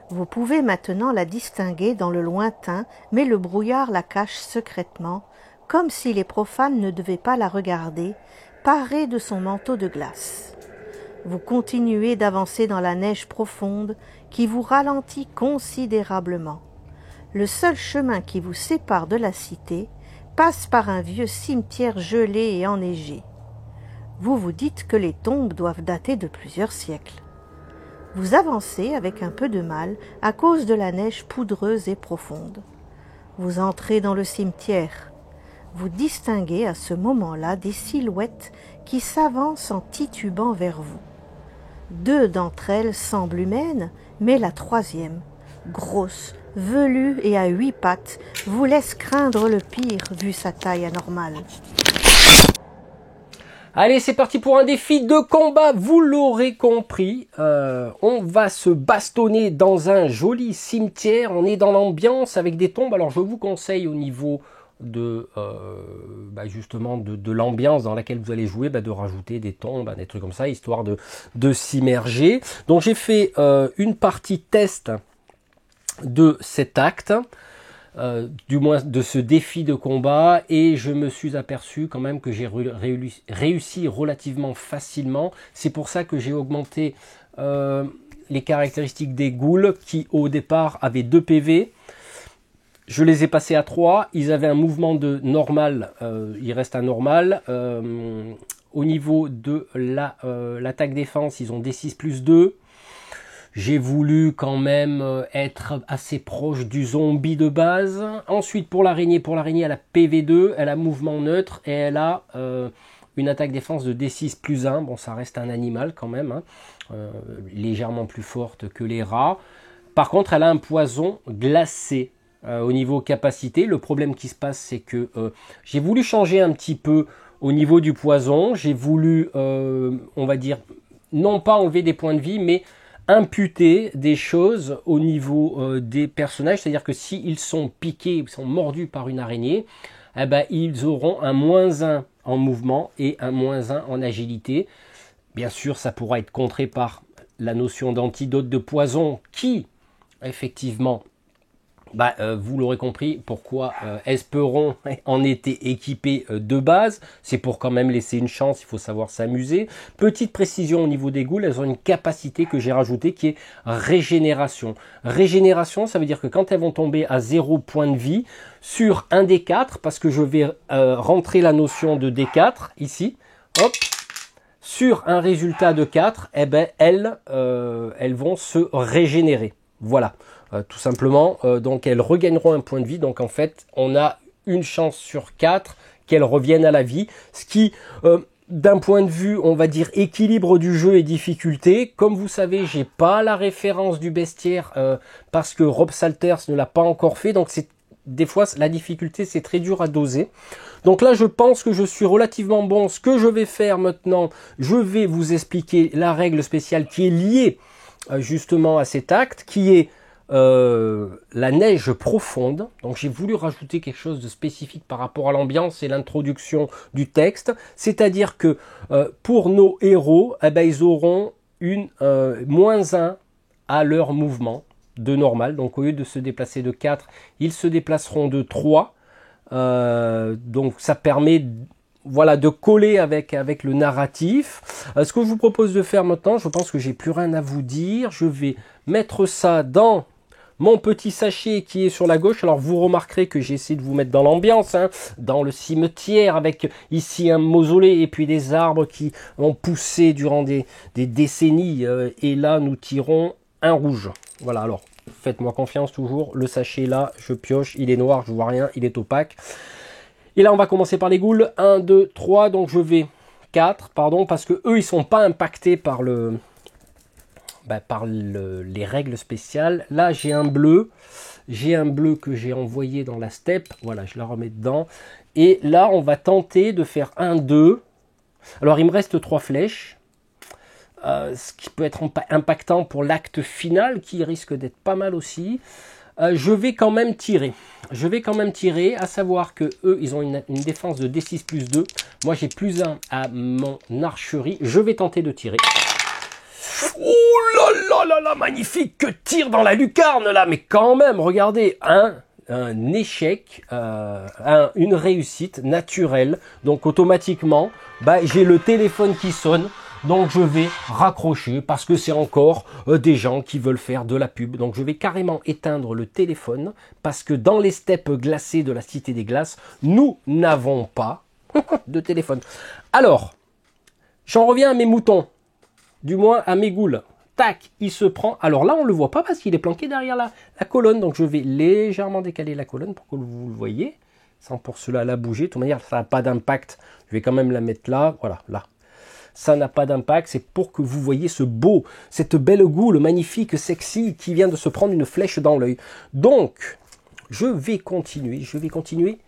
Speaker 1: Vous pouvez maintenant la distinguer dans le lointain, mais le brouillard la cache secrètement, comme si les profanes ne devaient pas la regarder, parée de son manteau de glace. Vous continuez d'avancer dans la neige profonde qui vous ralentit considérablement. Le seul chemin qui vous sépare de la cité passe par un vieux cimetière gelé et enneigé. Vous vous dites que les tombes doivent dater de plusieurs siècles. Vous avancez avec un peu de mal à cause de la neige poudreuse et profonde. Vous entrez dans le cimetière. Vous distinguez à ce moment-là des silhouettes qui s'avancent en titubant vers vous. 2 d'entre elles semblent humaines, mais la troisième, grosse, velue et à 8 pattes, vous laisse craindre le pire vu sa taille anormale.
Speaker 2: Allez, c'est parti pour un défi de combat, vous l'aurez compris. On va se bastonner dans un joli cimetière, on est dans l'ambiance avec des tombes. Alors je vous conseille au niveau de justement de l'ambiance dans laquelle vous allez jouer, de rajouter des tombes, des trucs comme ça, histoire de s'immerger. Donc j'ai fait une partie test de cet acte. Du moins de ce défi de combat, et je me suis aperçu quand même que j'ai réussi relativement facilement. C'est pour ça que j'ai augmenté les caractéristiques des ghouls qui au départ avaient 2 PV. Je les ai passés à 3, ils avaient un mouvement de normal, il reste un normal. Au niveau de l'attaque défense, ils ont D6 plus 2. J'ai voulu quand même être assez proche du zombie de base. Ensuite, pour l'araignée, elle a PV2, elle a mouvement neutre et elle a une attaque défense de D6 plus 1. Bon, ça reste un animal quand même, hein, légèrement plus forte que les rats. Par contre, elle a un poison glacé au niveau capacité. Le problème qui se passe, c'est que j'ai voulu changer un petit peu au niveau du poison, j'ai voulu, on va dire, non pas enlever des points de vie, mais imputer des choses au niveau des personnages. C'est-à-dire que s'ils sont piqués, ils sont mordus par une araignée, eh ben, ils auront un -1 en mouvement et un -1 en agilité. Bien sûr, ça pourra être contré par la notion d'antidote de poison qui, effectivement, vous l'aurez compris, pourquoi Esperon en était équipé de base. C'est pour quand même laisser une chance, il faut savoir s'amuser. Petite précision au niveau des ghouls, elles ont une capacité que j'ai rajoutée qui est régénération. Régénération, ça veut dire que quand elles vont tomber à 0 point de vie, sur un D4, parce que je vais rentrer la notion de D4 ici, hop, sur un résultat de 4, eh ben, elles vont se régénérer. Voilà. Tout simplement, donc elles regagneront un point de vie, donc en fait on a une chance sur 4 qu'elles reviennent à la vie, ce qui d'un point de vue on va dire équilibre du jeu et difficulté, comme vous savez j'ai pas la référence du bestiaire parce que Rob Salters ne l'a pas encore fait, donc c'est des fois la difficulté c'est très dur à doser. Donc là je pense que je suis relativement bon. Ce que je vais faire maintenant, je vais vous expliquer la règle spéciale qui est liée justement à cet acte, qui est la neige profonde. Donc j'ai voulu rajouter quelque chose de spécifique par rapport à l'ambiance et l'introduction du texte, c'est-à-dire que pour nos héros, eh ben, ils auront une -1 à leur mouvement de normal. Donc au lieu de se déplacer de 4, ils se déplaceront de 3. Donc ça permet voilà, de coller avec le narratif. Ce que je vous propose de faire maintenant, je pense que j'ai plus rien à vous dire. Je vais mettre ça dans mon petit sachet qui est sur la gauche. Alors vous remarquerez que j'ai essayé de vous mettre dans l'ambiance, hein, dans le cimetière, avec ici un mausolée et puis des arbres qui ont poussé durant des décennies. Et là, nous tirons un rouge. Voilà, alors faites-moi confiance toujours. Le sachet là, je pioche, il est noir, je vois rien, il est opaque. Et là, on va commencer par les ghouls. 1, 2, 3. Donc, je vais 4, pardon, parce que eux, ils sont pas impactés par les règles spéciales. Là, j'ai un bleu. J'ai un bleu que j'ai envoyé dans la steppe. Voilà, je la remets dedans. Et là, on va tenter de faire 1, 2. Alors, il me reste 3 flèches. Ce qui peut être impactant pour l'acte final, qui risque d'être pas mal aussi. Je vais quand même tirer. À savoir que eux, ils ont une défense de D6 plus 2. Moi, j'ai plus 1 à mon archerie. Je vais tenter de tirer. Oh là là là là, magnifique! Que tir dans la lucarne là! Mais quand même, regardez, un échec, une réussite naturelle. Donc automatiquement, j'ai le téléphone qui sonne. Donc je vais raccrocher parce que c'est encore des gens qui veulent faire de la pub. Donc je vais carrément éteindre le téléphone parce que dans les steppes glacées de la Cité des Glaces, nous n'avons pas de téléphone. Alors, j'en reviens à mes moutons, du moins à mes ghouls. Tac, il se prend. Alors là, on ne le voit pas parce qu'il est planqué derrière la colonne. Donc je vais légèrement décaler la colonne pour que vous le voyez, sans pour cela la bouger. De toute manière, ça n'a pas d'impact. Je vais quand même la mettre là, voilà, là. Ça n'a pas d'impact, c'est pour que vous voyez cette belle ghoul magnifique, sexy, qui vient de se prendre une flèche dans l'œil. Donc, je vais continuer.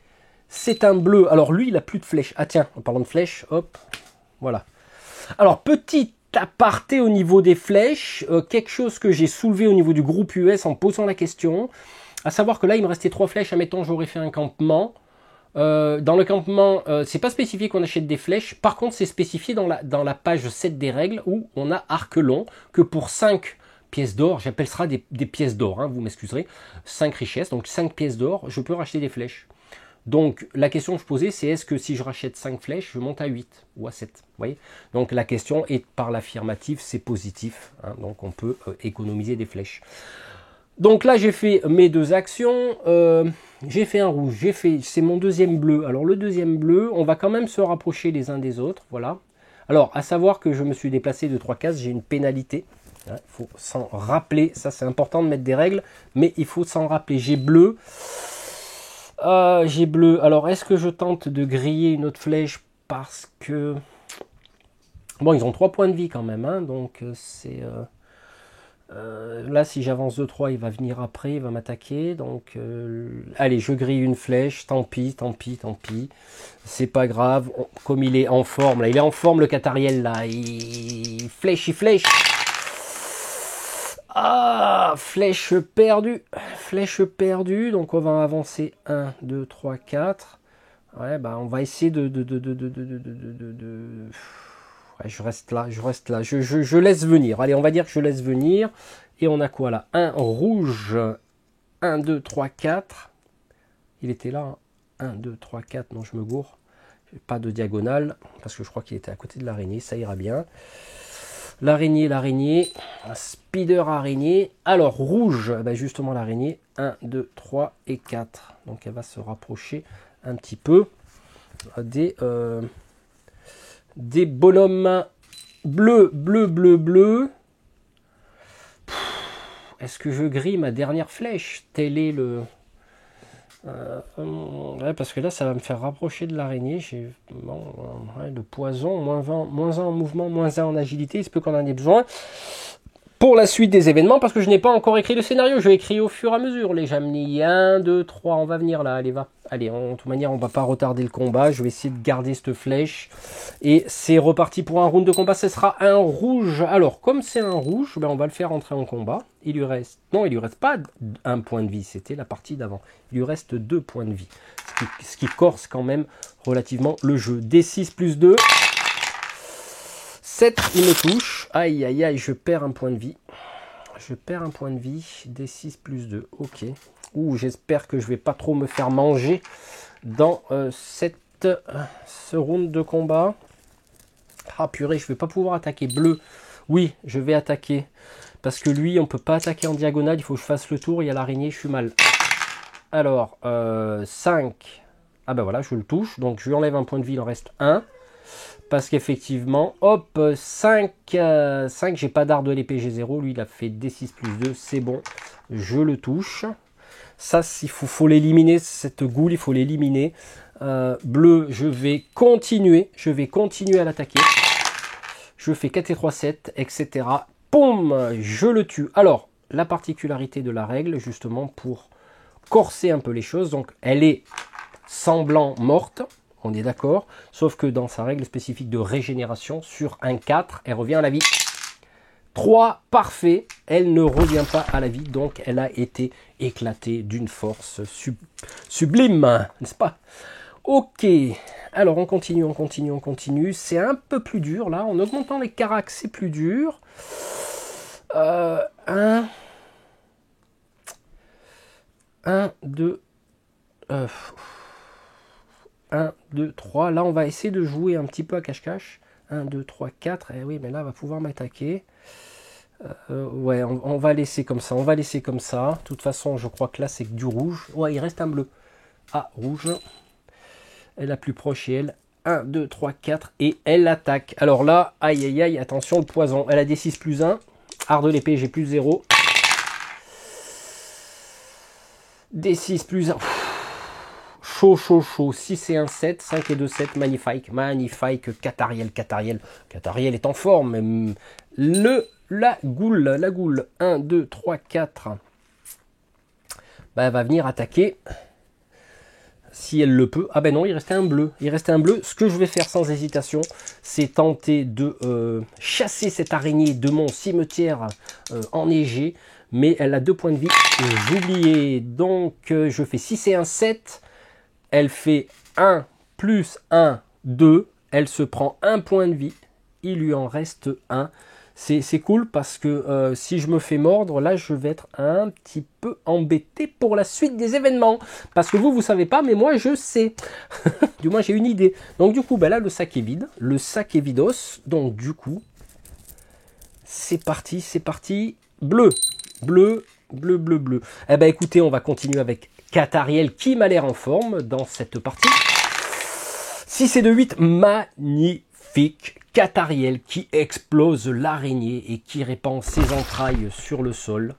Speaker 2: C'est un bleu. Alors lui, il n'a plus de flèche. Ah tiens, en parlant de flèche, hop, voilà. Alors, petit aparté au niveau des flèches, quelque chose que j'ai soulevé au niveau du groupe US en posant la question, à savoir que là, il me restait 3 flèches. Admettons, j'aurais fait un campement. Dans le campement, c'est pas spécifié qu'on achète des flèches. Par contre, c'est spécifié dans la page 7 des règles où on a arc long que pour 5 pièces d'or, j'appelle ça des pièces d'or, hein, vous m'excuserez, 5 richesses, donc 5 pièces d'or, je peux racheter des flèches. Donc la question que je posais, c'est est-ce que si je rachète 5 flèches, je monte à 8 ou à 7, vous voyez? Donc la question est par l'affirmative, c'est positif, hein, donc on peut économiser des flèches. Donc là, j'ai fait mes 2 actions. J'ai fait un rouge. C'est mon deuxième bleu. Alors le deuxième bleu, on va quand même se rapprocher les uns des autres. Voilà. Alors, à savoir que je me suis déplacé de 3 cases. J'ai une pénalité. Il faut s'en rappeler. Ça, c'est important de mettre des règles. Mais il faut s'en rappeler. J'ai bleu. Alors, est-ce que je tente de griller une autre flèche? Parce que... Bon, ils ont 3 points de vie quand même. Hein, donc, c'est... Là, si j'avance de 3, il va venir après, il va m'attaquer. Donc, allez, je grille une flèche. Tant pis, tant pis, tant pis. C'est pas grave. Comme il est en forme, là, il est en forme le Catariel, là. Il flèche, il flèche. Ah, flèche perdue. Flèche perdue. Donc, on va avancer 1, 2, 3, 4. Ouais, bah, on va essayer de... Ouais, je reste là, je reste là. Je laisse venir. Allez, on va dire que je laisse venir. Et on a quoi là? Un rouge. 1, 2, 3, 4. Il était là. 1, 2, 3, 4. Non, je me gourre. Pas de diagonale. Parce que je crois qu'il était à côté de l'araignée. Ça ira bien. L'araignée, l'araignée. Un speeder araignée. Alors, rouge. Ben justement, l'araignée. 1, 2, 3 et 4. Donc, elle va se rapprocher un petit peu des bonhommes bleus, bleu, bleu, bleu. Est-ce que je grille ma dernière flèche? Tel est le... ouais, parce que là, ça va me faire rapprocher de l'araignée. J'ai ouais, le poison, moins 1 en mouvement, moins 1 en agilité. Il se peut qu'on en ait besoin pour la suite des événements, parce que je n'ai pas encore écrit le scénario. Je vais écrire au fur et à mesure, les amis. 1, 2, 3, on va venir là. Allez, va. Allez, de toute manière, on va pas retarder le combat. Je vais essayer de garder cette flèche. Et c'est reparti pour un round de combat. Ce sera un rouge. Alors, comme c'est un rouge, ben, on va le faire entrer en combat. Il lui reste... Non, il lui reste pas un point de vie. C'était la partie d'avant. Il lui reste 2 points de vie. Ce qui corse quand même relativement le jeu. D6 plus 2. 7, il me touche. Aïe, aïe, aïe, je perds un point de vie. Je perds un point de vie. D6 plus 2. Ok. Ouh, j'espère que je vais pas trop me faire manger dans ce round de combat. Ah purée, je vais pas pouvoir attaquer bleu. Oui, je vais attaquer. Parce que lui, on peut pas attaquer en diagonale. Il faut que je fasse le tour. Il y a l'araignée, je suis mal. Alors, 5. Ah ben voilà, je le touche. Donc, je lui enlève un point de vie, il en reste 1. Parce qu'effectivement, hop, 5, j'ai pas d'art de l'épée, j'ai 0. Lui, il a fait D6 plus 2, c'est bon. Je le touche. Ça, il faut l'éliminer, cette goule, il faut l'éliminer. Bleu, je vais continuer à l'attaquer. Je fais 4 et 3, 7, etc. Poum, je le tue. Alors, la particularité de la règle, justement, pour corser un peu les choses, donc elle est semblant morte. On est d'accord, sauf que dans sa règle spécifique de régénération, sur un 4, elle revient à la vie. 3, parfait, elle ne revient pas à la vie, donc elle a été éclatée d'une force sublime, n'est-ce pas? Ok, alors on continue, on continue, on continue. C'est un peu plus dur là, en augmentant les caracs, c'est plus dur. 1, 2... 1, 2, 3. Là, on va essayer de jouer un petit peu à cache-cache. 1, 2, 3, 4. Eh oui, mais là, il va pouvoir m'attaquer. Ouais, on va laisser comme ça. On va laisser comme ça. De toute façon, je crois que là, c'est que du rouge. Ouais, il reste un bleu. Ah, rouge. Et la plus proche est elle. 1, 2, 3, 4. Et elle attaque. Alors là, aïe, aïe, aïe. Attention, le poison. Elle a des 6 plus 1. Art de l'épée, j'ai plus 0. D6 plus 1. Chaud, chaud, chaud. 6 et 1, 7. 5 et 2, 7. Magnifique. Magnifique. Catariel, Catariel. Catariel est en forme. La goule. 1, 2, 3, 4. Ben, elle va venir attaquer. Si elle le peut. Ah ben non, il restait un bleu. Il restait un bleu. Ce que je vais faire sans hésitation, c'est tenter de chasser cette araignée de mon cimetière enneigé. Mais elle a 2 points de vie. J'oubliais. Donc, je fais 6 et 1, 7. Elle fait 1 plus 1, 2. Elle se prend 1 point de vie. Il lui en reste 1. C'est cool parce que si je me fais mordre, là, je vais être un petit peu embêté pour la suite des événements. Parce que vous ne savez pas, mais moi, je sais. Du moins, j'ai une idée. Donc, du coup, ben là, le sac est vide. Le sac est vidos. Donc, du coup, c'est parti, c'est parti. Bleu, bleu, bleu, bleu, bleu. Eh ben, écoutez, on va continuer avec Catariel qui m'a l'air en forme dans cette partie. 6 et 2, 8, magnifique. Catariel qui explose l'araignée et qui répand ses entrailles sur le sol.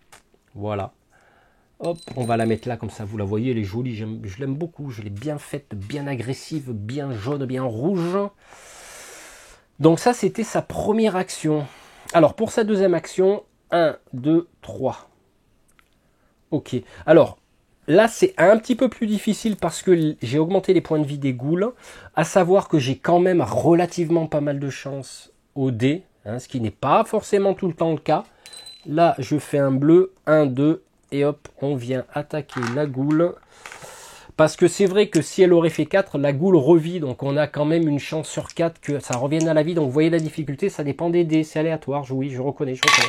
Speaker 2: Voilà. Hop, on va la mettre là comme ça, vous la voyez, elle est jolie, je l'aime beaucoup. Je l'ai bien faite, bien agressive, bien jaune, bien rouge. Donc ça, c'était sa première action. Alors, pour sa deuxième action, 1, 2, 3. Ok. Alors, là, c'est un petit peu plus difficile parce que j'ai augmenté les points de vie des ghouls. À savoir que j'ai quand même relativement pas mal de chance au dé, hein, ce qui n'est pas forcément tout le temps le cas. Là, je fais un bleu, 1, 2, et hop, on vient attaquer la goule. Parce que c'est vrai que si elle aurait fait 4, la goule revit. Donc on a quand même une chance sur 4 que ça revienne à la vie. Donc vous voyez la difficulté, ça dépend des dés, c'est aléatoire. Oui, je reconnais, je reconnais.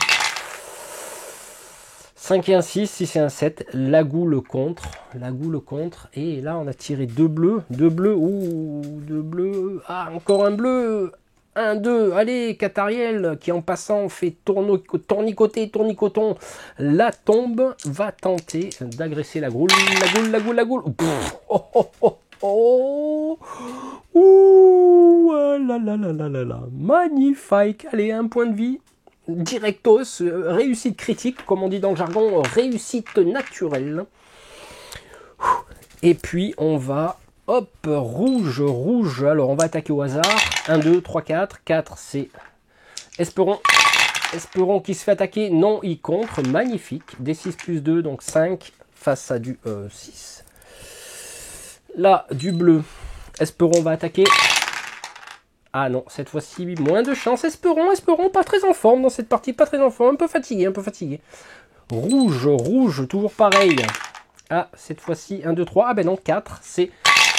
Speaker 2: 5 et un 6, 6 et un 7, la goule contre. La goule contre. Et là, on a tiré 2 bleus. 2 bleus, ouh, 2 bleus. Ah, encore un bleu. 1, 2, allez, Catariel, qui en passant fait tournicoter, tournicoton. La tombe va tenter d'agresser la goule. La goule. Pff, oh, oh, oh, oh. Ouh, là. Magnifique. Allez, un point de vie. Directos, réussite critique, comme on dit dans le jargon, réussite naturelle. Et puis, on va... Hop, rouge. Alors, on va attaquer au hasard. 1, 2, 3, 4. 4, c'est Esperon. Esperon qui se fait attaquer. Non, il contre. Magnifique. D6 plus 2, donc 5 face à du 6. Là, du bleu. Esperon va attaquer. Ah non, cette fois-ci, moins de chance. Esperon, pas très en forme dans cette partie. Pas très en forme. Un peu fatigué. Rouge, toujours pareil. Ah, cette fois-ci, 1, 2, 3. Ah ben non, 4, c'est...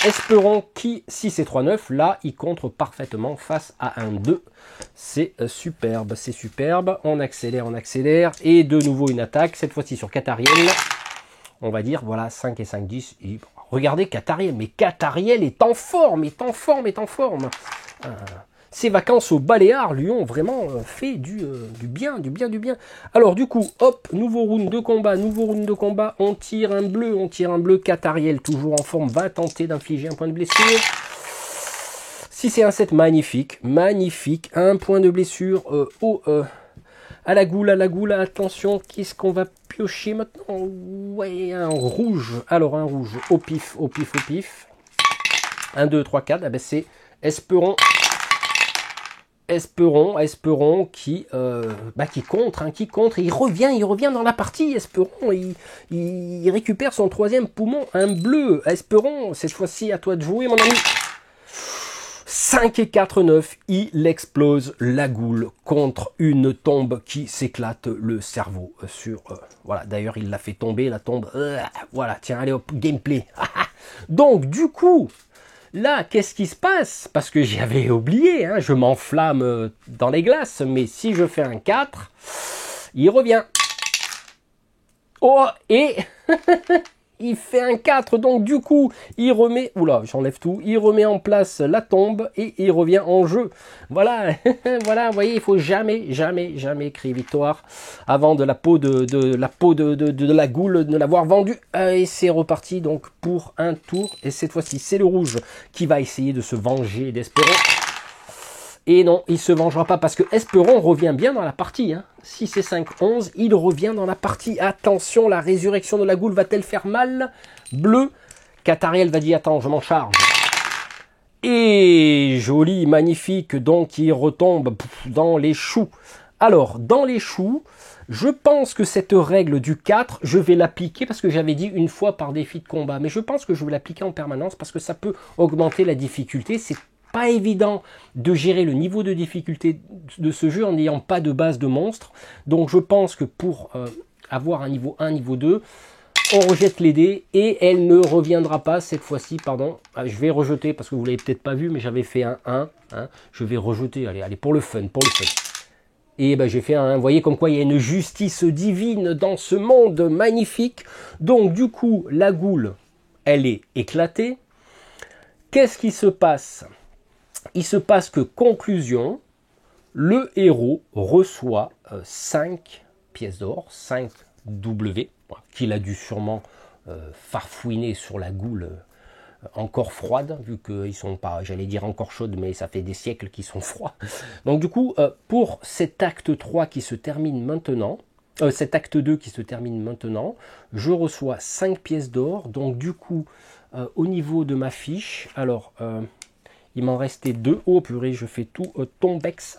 Speaker 2: Esperon qui, 6 et 3, 9, là, il contre parfaitement face à un 2. C'est superbe, c'est superbe. On accélère. Et de nouveau une attaque, cette fois-ci sur Catariel. On va dire, voilà, 5 et 5, 10. Et regardez Catariel, mais Catariel est en forme. Ces vacances aux Baléares lui ont vraiment fait du bien. Alors du coup, hop, nouveau round de combat, on tire un bleu, Catariel, toujours en forme, va tenter d'infliger un point de blessure. 6 et un 7, magnifique, un point de blessure à la goule, attention, qu'est-ce qu'on va piocher maintenant? Ouais, un rouge, alors un rouge, au pif. 1, 2, 3, 4, ah ben c'est Esperon qui contre, il revient dans la partie. Esperon, il récupère son troisième poumon, un bleu. Esperon, cette fois-ci à toi de jouer mon ami. 5 et 4, 9, il explose la goule contre une tombe qui s'éclate le cerveau sur... voilà, d'ailleurs il l'a fait tomber, la tombe. Voilà, tiens, allez hop, gameplay. Donc du coup... Là, qu'est-ce qui se passe? Parce que j'avais oublié, hein, je m'enflamme dans les glaces, mais si je fais un 4, il revient. Oh, et il fait un 4, donc du coup, il remet... Oula, j'enlève tout. Il remet en place la tombe et il revient en jeu. Voilà, voilà, vous voyez, il faut jamais crier victoire avant de la peau de la goule, de l'avoir vendue. Et c'est reparti donc pour un tour. Et cette fois-ci, c'est le rouge qui va essayer de se venger d'Esperon. Et non, il ne se vengera pas parce que Esperon revient bien dans la partie. 6 et 5, 11, il revient dans la partie. Attention, la résurrection de la goule va-t-elle faire mal? Bleu, Catariel va dire, attends, je m'en charge. Et joli, magnifique, donc il retombe dans les choux. Alors, dans les choux, je pense que cette règle du 4, je vais l'appliquer parce que j'avais dit une fois par défi de combat. Mais je pense que je vais l'appliquer en permanence parce que ça peut augmenter la difficulté. C'est pas évident de gérer le niveau de difficulté de ce jeu en n'ayant pas de base de monstre. Donc je pense que pour avoir un niveau 1, niveau 2, on rejette les dés et elle ne reviendra pas cette fois-ci, pardon. Je vais rejeter parce que vous l'avez peut-être pas vu, mais j'avais fait un 1. Je vais rejeter, allez, pour le fun. Et ben, j'ai fait un 1. Vous voyez comme quoi il y a une justice divine dans ce monde magnifique. Donc du coup, la goule, elle est éclatée. Qu'est-ce qui se passe ? Il se passe que, conclusion, le héros reçoit 5 pièces d'or, 5 W, qu'il a dû sûrement farfouiner sur la goule encore froide, vu qu'ils sont pas, j'allais dire encore chaudes, mais ça fait des siècles qu'ils sont froids. Donc du coup, pour cet acte 3 qui se termine maintenant, cet acte 2 qui se termine maintenant, je reçois 5 pièces d'or. Donc du coup, au niveau de ma fiche, alors... il m'en restait 2. Oh purée, je fais tout tombex.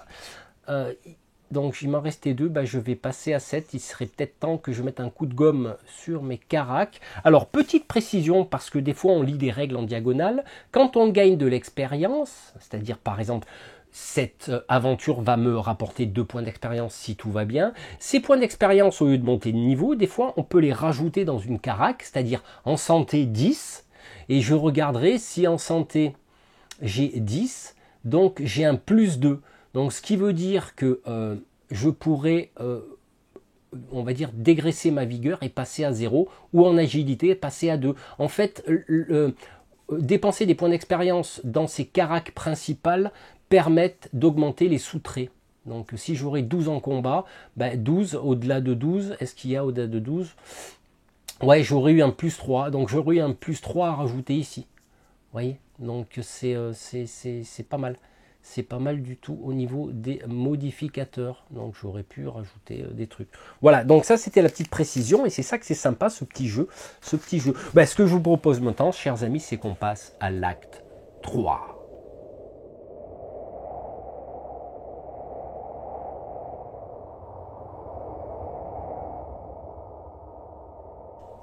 Speaker 2: donc il m'en restait 2, je vais passer à 7. Il serait peut-être temps que je mette un coup de gomme sur mes caracs. Alors, petite précision, parce que des fois on lit des règles en diagonale. Quand on gagne de l'expérience, c'est-à-dire par exemple, cette aventure va me rapporter 2 points d'expérience si tout va bien. Ces points d'expérience, au lieu de monter de niveau, des fois on peut les rajouter dans une carac, c'est-à-dire en santé 10. Et je regarderai si en santé j'ai 10, donc j'ai un plus 2. Donc ce qui veut dire que je pourrais, on va dire, dégraisser ma vigueur et passer à 0, ou en agilité passer à 2. En fait, dépenser des points d'expérience dans ces caracs principales permettent d'augmenter les sous-traits. Donc si j'aurais 12 en combat, 12, au-delà de 12, est-ce qu'il y a au-delà de 12? Ouais, j'aurais eu un plus 3, donc j'aurais eu un plus 3 à rajouter ici. Vous voyez, donc c'est pas mal. C'est pas mal du tout au niveau des modificateurs. Donc j'aurais pu rajouter des trucs. Voilà, donc ça c'était la petite précision et c'est ça que c'est sympa ce petit jeu. Ce que je vous propose maintenant, chers amis, c'est qu'on passe à l'acte 3.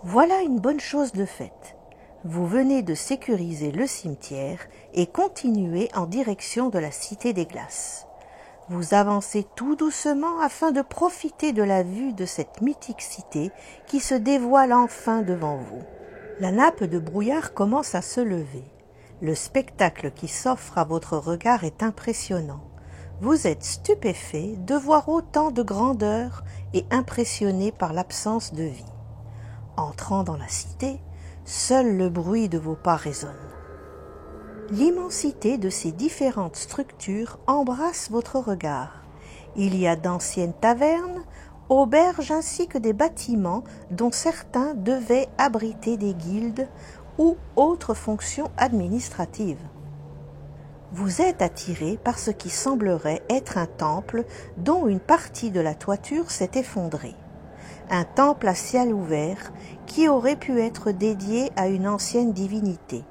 Speaker 1: Voilà une bonne chose de faite. Vous venez de sécuriser le cimetière et continuez en direction de la Cité des Glaces. Vous avancez tout doucement afin de profiter de la vue de cette mythique cité qui se dévoile enfin devant vous. La nappe de brouillard commence à se lever. Le spectacle qui s'offre à votre regard est impressionnant. Vous êtes stupéfait de voir autant de grandeur et impressionné par l'absence de vie. Entrant dans la cité, seul le bruit de vos pas résonne. L'immensité de ces différentes structures embrasse votre regard. Il y a d'anciennes tavernes, auberges ainsi que des bâtiments dont certains devaient abriter des guildes ou autres fonctions administratives. Vous êtes attiré par ce qui semblerait être un temple dont une partie de la toiture s'est effondrée. Un temple à ciel ouvert qui aurait pu être dédié à une ancienne divinité.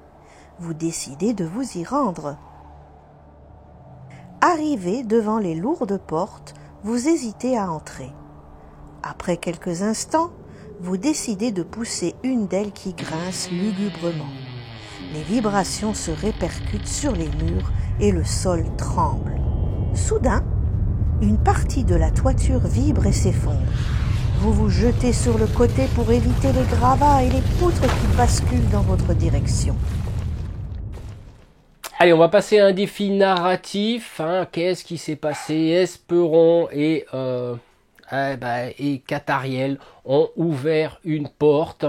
Speaker 1: Vous décidez de vous y rendre. Arrivé devant les lourdes portes, vous hésitez à entrer. Après quelques instants, vous décidez de pousser une d'elles qui grince lugubrement. Les vibrations se répercutent sur les murs et le sol tremble. Soudain, une partie de la toiture vibre et s'effondre. Vous vous jetez sur le côté pour éviter les gravats et les poutres qui basculent dans votre direction.
Speaker 2: Allez, on va passer à un défi narratif. Qu'est-ce qui s'est passé? Esperon et Cathariel ont ouvert une porte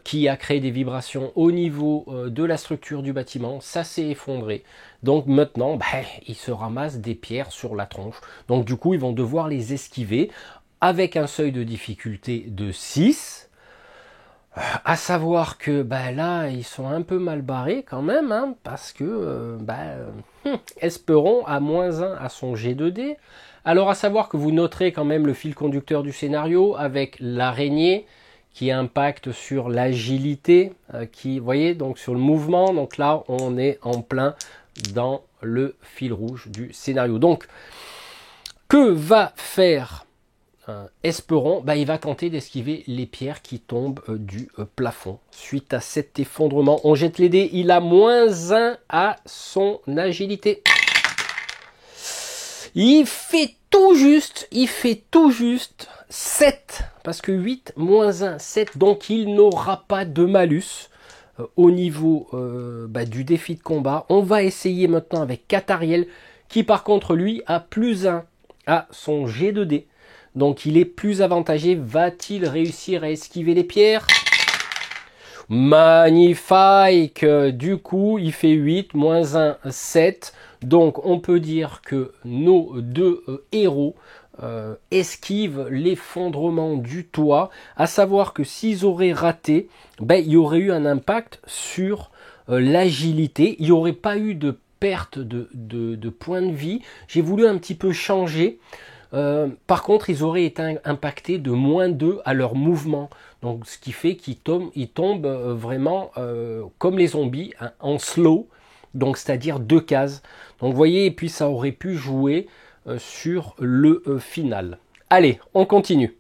Speaker 2: qui a créé des vibrations au niveau de la structure du bâtiment. Ça s'est effondré. Donc maintenant, ils se ramassent des pierres sur la tronche. Donc du coup, ils vont devoir les esquiver avec un seuil de difficulté de 6. À savoir que là, ils sont un peu mal barrés quand même, parce que Esperon a -1 à son G2D. Alors à savoir que vous noterez quand même le fil conducteur du scénario avec l'araignée qui impacte sur l'agilité, vous voyez, donc sur le mouvement. Donc là, on est en plein dans le fil rouge du scénario. Donc, que va faire Esperon? Il va tenter d'esquiver les pierres qui tombent du plafond. Suite à cet effondrement, on jette les dés. Il a -1 à son agilité. Il fait tout juste 7, parce que 8 -1, 7, donc il n'aura pas de malus au niveau du défi de combat. On va essayer maintenant avec Cathariel, qui par contre lui a +1 à son G2D. Donc il est plus avantagé. Va-t-il réussir à esquiver les pierres? Magnifique! Du coup, il fait 8, -1, 7. Donc on peut dire que nos deux héros esquivent l'effondrement du toit. À savoir que s'ils auraient raté, il y aurait eu un impact sur l'agilité. Il n'y aurait pas eu de perte de points de vie. J'ai voulu un petit peu changer. Par contre, ils auraient été impactés de -2 à leur mouvement. Donc, ce qui fait qu'ils tombent vraiment comme les zombies, en slow, donc c'est-à-dire 2 cases. Donc, vous voyez, et puis ça aurait pu jouer sur le final. Allez, on continue.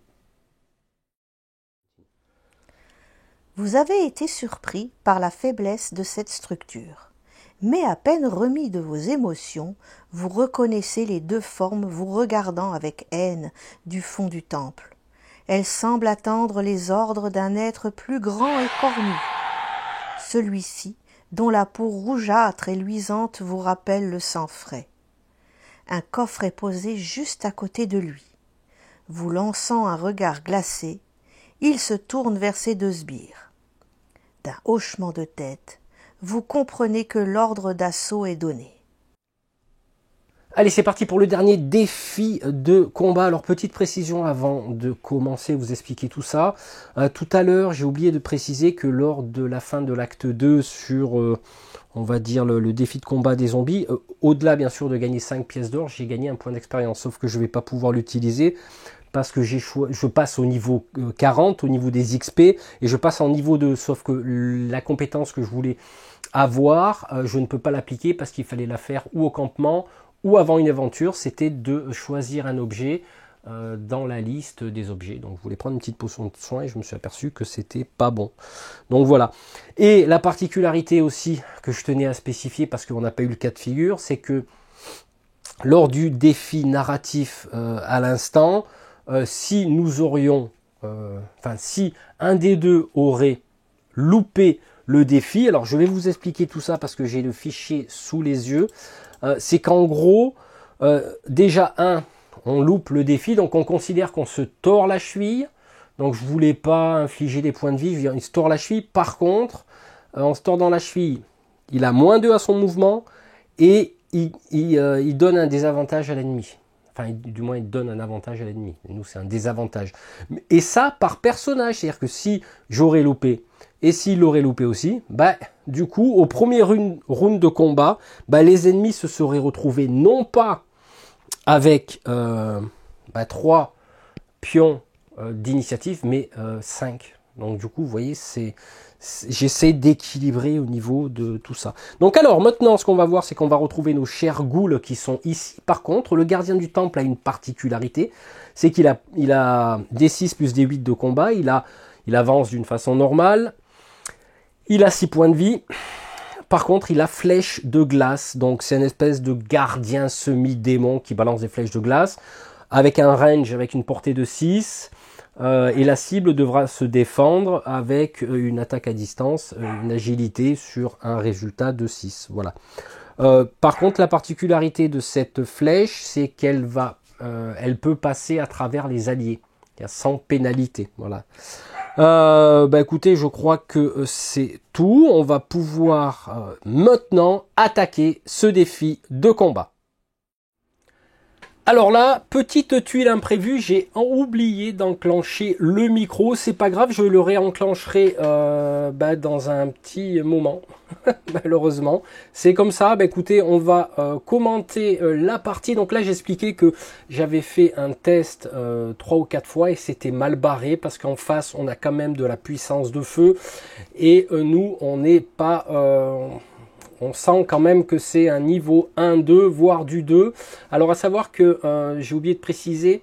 Speaker 1: Vous avez été surpris par la faiblesse de cette structure. Mais à peine remis de vos émotions, vous reconnaissez les deux formes vous regardant avec haine du fond du temple. Elles semblent attendre les ordres d'un être plus grand et cornu. Celui-ci, dont la peau rougeâtre et luisante vous rappelle le sang frais. Un coffre est posé juste à côté de lui. Vous lançant un regard glacé, il se tourne vers ses deux sbires. D'un hochement de tête, vous comprenez que l'ordre d'assaut est donné.
Speaker 2: Allez, c'est parti pour le dernier défi de combat. Alors, petite précision avant de commencer, vous expliquer tout ça. Tout à l'heure, j'ai oublié de préciser que lors de la fin de l'acte 2 sur, on va dire, le défi de combat des zombies, au-delà, bien sûr, de gagner 5 pièces d'or, j'ai gagné un point d'expérience. Sauf que je ne vais pas pouvoir l'utiliser parce que je passe au niveau 40, au niveau des XP, et je passe en niveau 2. Sauf que la compétence que je voulais avoir, je ne peux pas l'appliquer parce qu'il fallait la faire ou au campement, ou avant une aventure, c'était de choisir un objet dans la liste des objets. Donc je voulais prendre une petite potion de soin et je me suis aperçu que c'était pas bon. Donc voilà. Et la particularité aussi que je tenais à spécifier, parce qu'on n'a pas eu le cas de figure, c'est que lors du défi narratif à l'instant, si nous aurions, si un des deux aurait loupé le défi, alors je vais vous expliquer tout ça parce que j'ai le fichier sous les yeux. C'est qu'en gros, déjà on loupe le défi, donc on considère qu'on se tord la cheville. Donc je voulais pas infliger des points de vie, je veux dire, il se tord la cheville. Par contre, en se tordant la cheville, il a -2 à son mouvement et il donne un désavantage à l'ennemi. Enfin, du moins, il donne un avantage à l'ennemi. Nous, c'est un désavantage. Et ça, par personnage. C'est-à-dire que si j'aurais loupé, et s'il l'aurait loupé aussi, du coup, au premier round de combat, les ennemis se seraient retrouvés non pas avec 3 pions d'initiative, mais 5. Donc du coup, vous voyez, j'essaie d'équilibrer au niveau de tout ça. Donc alors, maintenant, ce qu'on va voir, c'est qu'on va retrouver nos chers ghouls qui sont ici. Par contre, le gardien du temple a une particularité, c'est qu'il a D6 plus D8 de combat, il avance d'une façon normale, il a 6 points de vie. Par contre, il a flèche de glace, donc c'est une espèce de gardien semi-démon qui balance des flèches de glace, avec un range, avec une portée de 6, et la cible devra se défendre avec une attaque à distance, une agilité sur un résultat de 6. Voilà. Par contre, la particularité de cette flèche, c'est qu'elle elle peut passer à travers les alliés, sans pénalité. Voilà. Écoutez, je crois que c'est tout. On va pouvoir maintenant attaquer ce défi de combat. Alors là, petite tuile imprévue, j'ai oublié d'enclencher le micro. C'est pas grave, je le réenclencherai dans un petit moment. Malheureusement, c'est comme ça. Écoutez, on va commenter la partie. Donc là, j'expliquais que j'avais fait un test 3 ou 4 fois et c'était mal barré parce qu'en face, on a quand même de la puissance de feu et nous, on n'est pas... on sent quand même que c'est un niveau 1, 2, voire du 2. Alors à savoir que, j'ai oublié de préciser,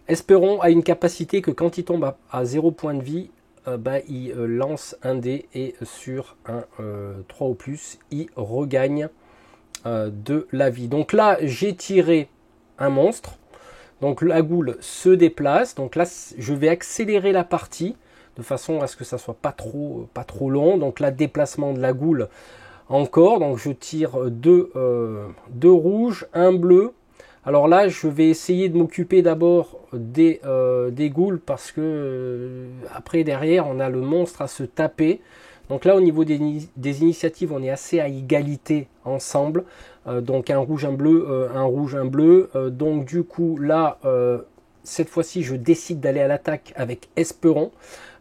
Speaker 2: Esperon a une capacité que quand il tombe à 0 point de vie, il lance un dé et sur un 3 ou plus, il regagne de la vie. Donc là, j'ai tiré un monstre. Donc la goule se déplace. Donc là, je vais accélérer la partie de façon à ce que ça soit pas trop long. Donc là, déplacement de la goule encore. Donc je tire deux rouges, un bleu. Alors là, je vais essayer de m'occuper d'abord des ghouls parce que après derrière, on a le monstre à se taper. Donc là, au niveau des initiatives, on est assez à égalité ensemble. Donc un rouge, un bleu, un rouge, un bleu. Donc du coup, là, cette fois-ci, je décide d'aller à l'attaque avec Esperon.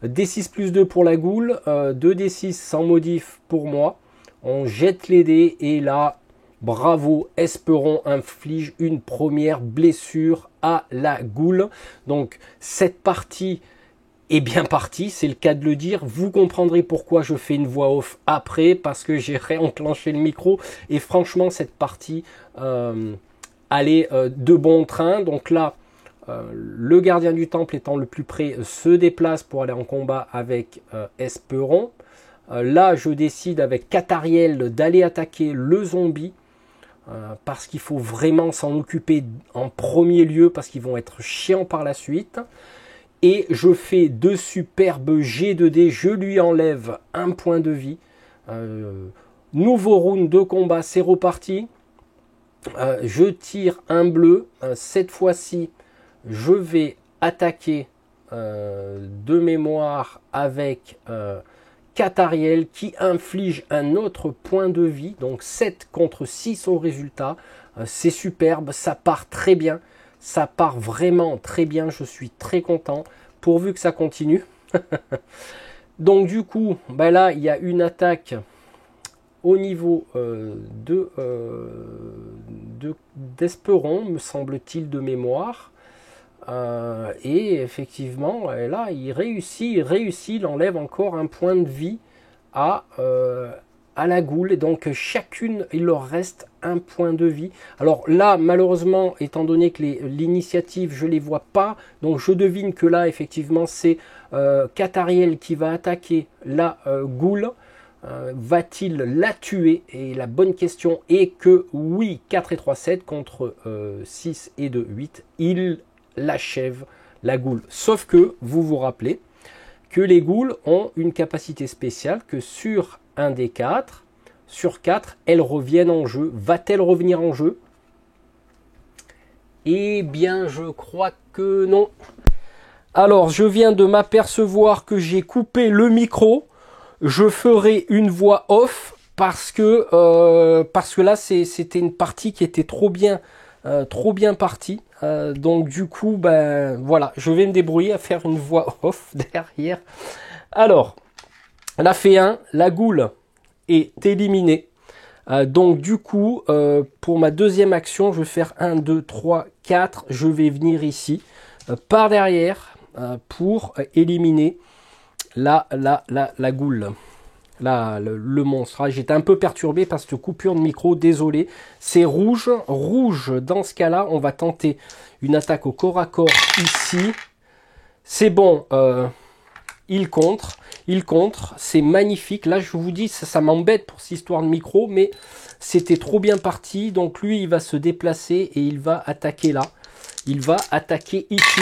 Speaker 2: D6 plus 2 pour la goule, 2D6 sans modif pour moi. On jette les dés et là... Bravo, Esperon inflige une première blessure à la goule. Donc cette partie est bien partie, c'est le cas de le dire. Vous comprendrez pourquoi je fais une voix off après, parce que j'ai réenclenché le micro. Et franchement, cette partie aller de bon train. Donc là, le gardien du temple étant le plus près se déplace pour aller en combat avec Esperon. Là, je décide avec Cathariel d'aller attaquer le zombie. Parce qu'il faut vraiment s'en occuper en premier lieu, parce qu'ils vont être chiants par la suite. Et je fais de superbes jets de dés, je lui enlève un point de vie. Nouveau round de combat, c'est reparti. Je tire un bleu. Cette fois-ci, je vais attaquer de mémoire avec Cathariel qui inflige un autre point de vie. Donc 7 contre 6 au résultat. C'est superbe, ça part très bien. Ça part vraiment très bien, je suis très content, pourvu que ça continue. Donc du coup, ben là, il y a une attaque au niveau d'Esperon, me semble-t-il, de mémoire. Et effectivement, là, il réussit, il enlève encore un point de vie à la goule. Et donc, chacune, il leur reste un point de vie. Alors là, malheureusement, étant donné que l'initiative, je ne les vois pas, donc je devine que là, effectivement, c'est Cathariel qui va attaquer la goule. Va-t-il la tuer? Et la bonne question est que oui, 4 et 3, 7 contre 6 et 2, 8, il l'achève la goule. Sauf que, vous vous rappelez, que les goules ont une capacité spéciale que sur un des 4, sur 4, elles reviennent en jeu. Va-t-elle revenir en jeu? Eh bien, je crois que non. Alors, je viens de m'apercevoir que j'ai coupé le micro. Je ferai une voix off parce que là, c'était une partie qui était trop bien partie. Donc du coup, ben voilà, je vais me débrouiller à faire une voix off derrière. Alors, la fée 1, la goule est éliminée. Donc du coup, pour ma deuxième action, je vais faire 1, 2, 3, 4. Je vais venir ici, par derrière, pour éliminer la goule. Là, le monstre. J'étais un peu perturbé par cette coupure de micro, désolé. C'est rouge. Rouge, dans ce cas-là, on va tenter une attaque au corps à corps ici. C'est bon, il contre. C'est magnifique. Là, je vous dis, ça m'embête pour cette histoire de micro, mais c'était trop bien parti. Donc lui, il va se déplacer et il va attaquer là. Il va attaquer ici.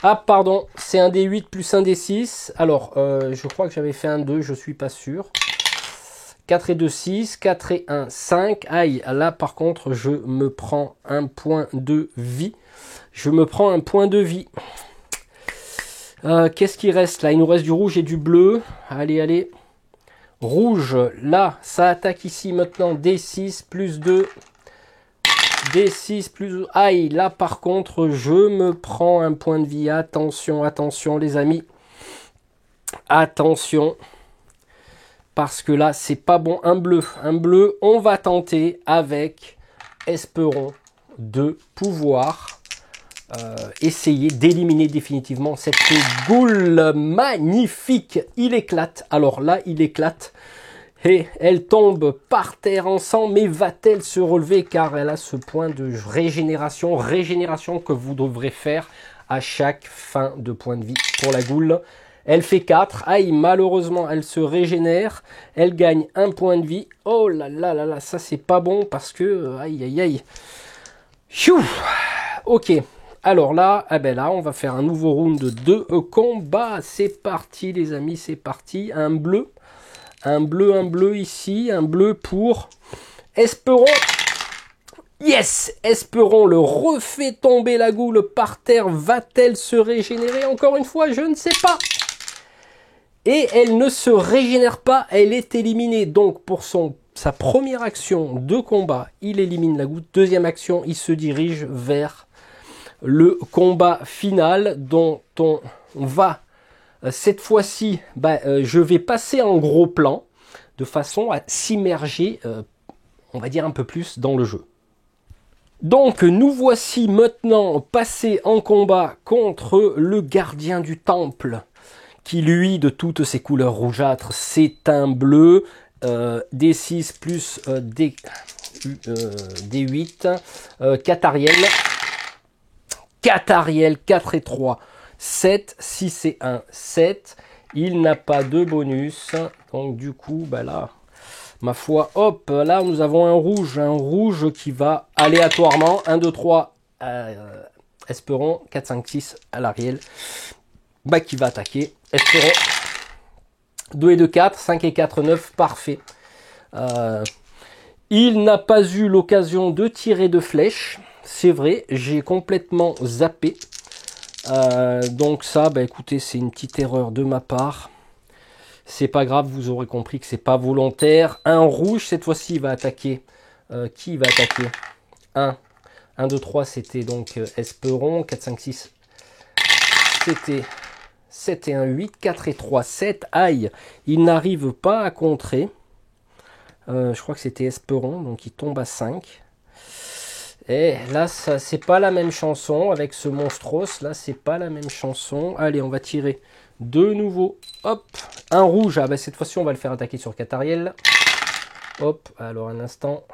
Speaker 2: Ah pardon, c'est un des 8 plus un des 6. Alors, je crois que j'avais fait un 2, je suis pas sûr. 4 et 2, 6. 4 et 1, 5. Aïe, là par contre, je me prends un point de vie. Qu'est-ce qui reste là? Il nous reste du rouge et du bleu. Allez. Rouge, là, ça attaque ici maintenant. D6 plus 2. D6 plus... Aïe, là par contre, je me prends un point de vie. Attention les amis. Attention. Parce que là, c'est pas bon. Un bleu, on va tenter avec Esperon de pouvoir essayer d'éliminer définitivement cette goule magnifique. Il éclate. Alors là, il éclate. Et elle tombe par terre en sang, mais va-t-elle se relever car elle a ce point de régénération que vous devrez faire à chaque fin de point de vie pour la goule. Elle fait 4, aïe, malheureusement elle se régénère, elle gagne un point de vie. Oh là là là là, ça c'est pas bon parce que, aïe. Chou. Ok, alors là, là on va faire un nouveau round de combat. C'est parti les amis, c'est parti, un bleu ici, un bleu pour Esperon. Yes, Esperon le refait tomber la goule par terre. Va-t-elle se régénérer encore une fois? Je ne sais pas. Et elle ne se régénère pas, elle est éliminée. Donc pour sa première action de combat, il élimine la goule. Deuxième action, il se dirige vers le combat final dont on va... Cette fois-ci, je vais passer en gros plan de façon à s'immerger, on va dire un peu plus dans le jeu. Donc nous voici maintenant passés en combat contre le gardien du temple qui lui, de toutes ses couleurs rougeâtres, c'est un bleu. D6 plus D8. Catariel. Catariel, 4 et 3. 7, 6 et 1, 7. Il n'a pas de bonus. Donc du coup, bah là, ma foi, hop, là nous avons un rouge qui va aléatoirement. 1, 2, 3, Esperon. 4, 5, 6 à l'Ariel. Bah qui va attaquer. Esperon. 2 et 2, 4. 5 et 4, 9. Parfait. Il n'a pas eu l'occasion de tirer de flèche. C'est vrai, j'ai complètement zappé. Donc ça, bah écoutez, c'est une petite erreur de ma part. C'est pas grave, vous aurez compris que c'est pas volontaire. Un rouge, cette fois-ci, il va attaquer. Qui va attaquer 1, 2, 3, c'était donc Esperon. 4, 5, 6, c'était 7 et 1, 8. 4 et 3, 7. Aïe, il n'arrive pas à contrer. Je crois que c'était Esperon, donc il tombe à 5. Et là, ça c'est pas la même chanson avec ce monstros. Là, c'est pas la même chanson. Allez, on va tirer de nouveau. Hop, un rouge. Ah, bah, cette fois-ci, on va le faire attaquer sur Catariel. Hop, alors un instant.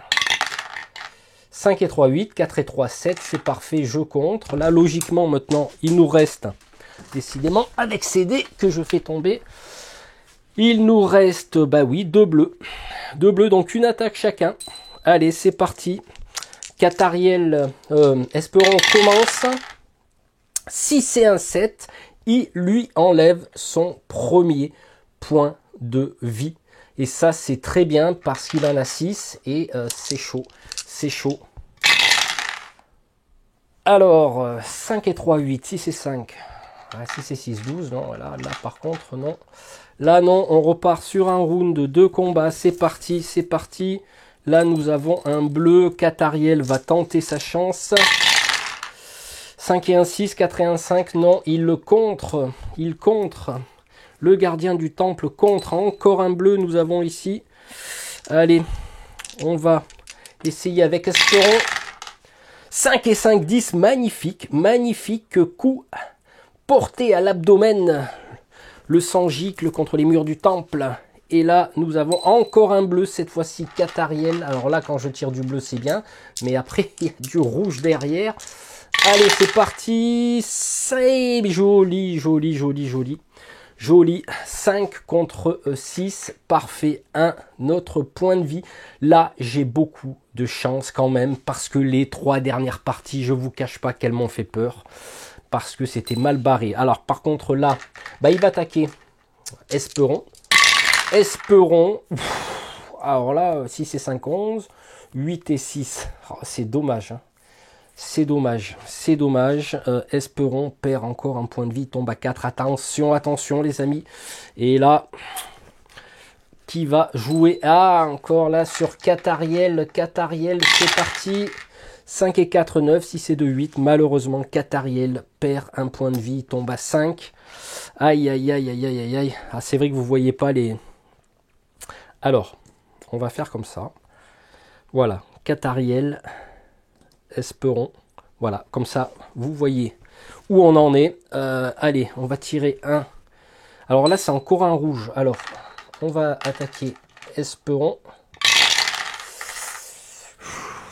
Speaker 2: 5 et 3, 8. 4 et 3, 7. C'est parfait, je contre. Là, logiquement, maintenant, il nous reste, décidément, avec ces dés que je fais tomber, il nous reste, bah oui, 2 bleus. 2 bleus, donc une attaque chacun. Allez, c'est parti. Catariel, Esperon commence. 6 et 1, 7. Il lui enlève son premier point de vie. Et ça, c'est très bien parce qu'il en a 6 et c'est chaud. C'est chaud. Alors, 5 et 3, 8. 6 et 5. 6 et 6, 12. Non, là par contre, non. Là, non, on repart sur un round de 2 combats. C'est parti, c'est parti. Là, nous avons un bleu. Catariel va tenter sa chance. 5 et 1, 6, 4 et 1, 5. Non, il le contre. Il contre. Le gardien du temple contre. Encore un bleu, nous avons ici. Allez, on va essayer avec Esperon. 5 et 5, 10. Magnifique. Magnifique coup porté à l'abdomen. Le sang gicle contre les murs du temple. Et là, nous avons encore un bleu, cette fois-ci Catariel. Alors là, quand je tire du bleu, c'est bien. Mais après, il y a du rouge derrière. Allez, c'est parti. C'est joli, joli, joli, joli. Joli. 5 contre 6. Parfait. 1 autre point de vie. Là, j'ai beaucoup de chance quand même. Parce que les 3 dernières parties, je vous cache pas qu'elles m'ont fait peur. Parce que c'était mal barré. Alors, par contre, là, bah, il va attaquer Esperon. Esperon, alors là, 6 et 5, 11, 8 et 6, oh, c'est dommage, hein. C'est dommage, c'est dommage. Esperon perd encore un point de vie, tombe à 4, attention, attention les amis. Et là, qui va jouer? Ah, encore là sur Catariel, Catariel, c'est parti. 5 et 4, 9, 6 et 2, 8, malheureusement Catariel perd un point de vie, tombe à 5. Aïe, aïe, aïe, aïe, aïe, aïe, aïe. Ah, c'est vrai que vous voyez pas les... Alors, on va faire comme ça. Voilà, Catariel, Esperon. Voilà, comme ça, vous voyez où on en est. Allez, on va tirer un. Alors là, c'est encore un rouge. Alors, on va attaquer Esperon.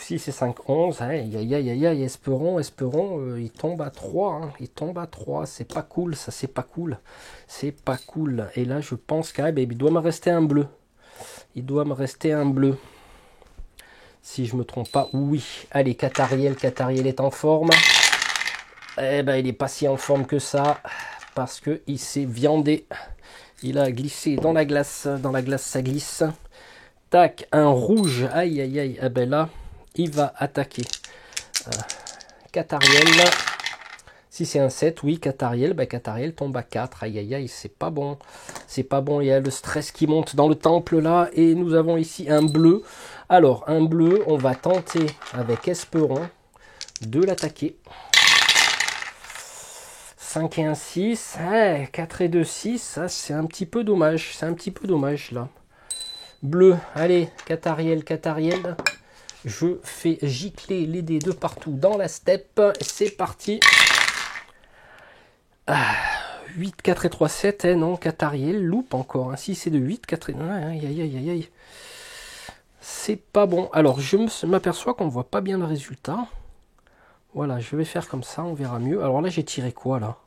Speaker 2: 6 et 5, 11. Aïe, aïe, aïe, aïe, aïe, Esperon, il tombe à 3. Hein. Il tombe à 3. C'est pas cool, ça, c'est pas cool. C'est pas cool. Et là, je pense qu'il doit me rester un bleu. Il doit me rester un bleu. Si je me trompe pas, oui. Allez, Catariel, Catariel est en forme. Eh ben, il n'est pas si en forme que ça. Parce qu'il s'est viandé. Il a glissé dans la glace. Dans la glace, ça glisse. Tac, un rouge. Aïe, aïe, aïe. Eh ben là, il va attaquer Catariel. 6 et 1, 7, oui, Catariel, bah, Catariel tombe à 4, aïe aïe aïe, c'est pas bon, c'est pas bon, il y a le stress qui monte dans le temple là, et nous avons ici un bleu. Alors, un bleu, on va tenter avec Esperon de l'attaquer. 5 et 1, 6, 4 et 2, 6, ça c'est un petit peu dommage, c'est un petit peu dommage là. Bleu, allez, Catariel, Catariel, je fais gicler les dés de partout dans la steppe, c'est parti. 8, 4 et 3, 7, non, Catariel loupe encore, 6 et 2, 8, 4 et... Aïe, aïe, aïe, aïe. c'est pas bon. Alors, je m'aperçois qu'on voit pas bien le résultat. Voilà, je vais faire comme ça, on verra mieux. Alors là, j'ai tiré quoi, là?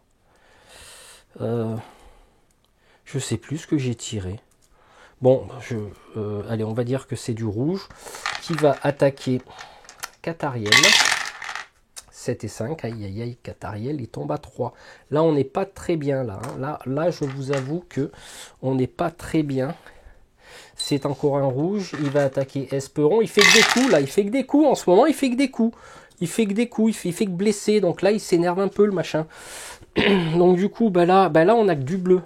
Speaker 2: Je sais plus ce que j'ai tiré. Bon, allez, on va dire que c'est du rouge qui va attaquer Catariel. 7 et 5, aïe aïe aïe, Catariel, il tombe à 3. Là, on n'est pas très bien, là, hein. Là, je vous avoue que on n'est pas très bien. C'est encore un rouge, il va attaquer Esperon. Il fait que des coups, là, il fait que des coups en ce moment, il fait que des coups. Il fait que des coups, il fait que blesser, donc là, il s'énerve un peu, le machin. Donc du coup, là, on a que du bleu.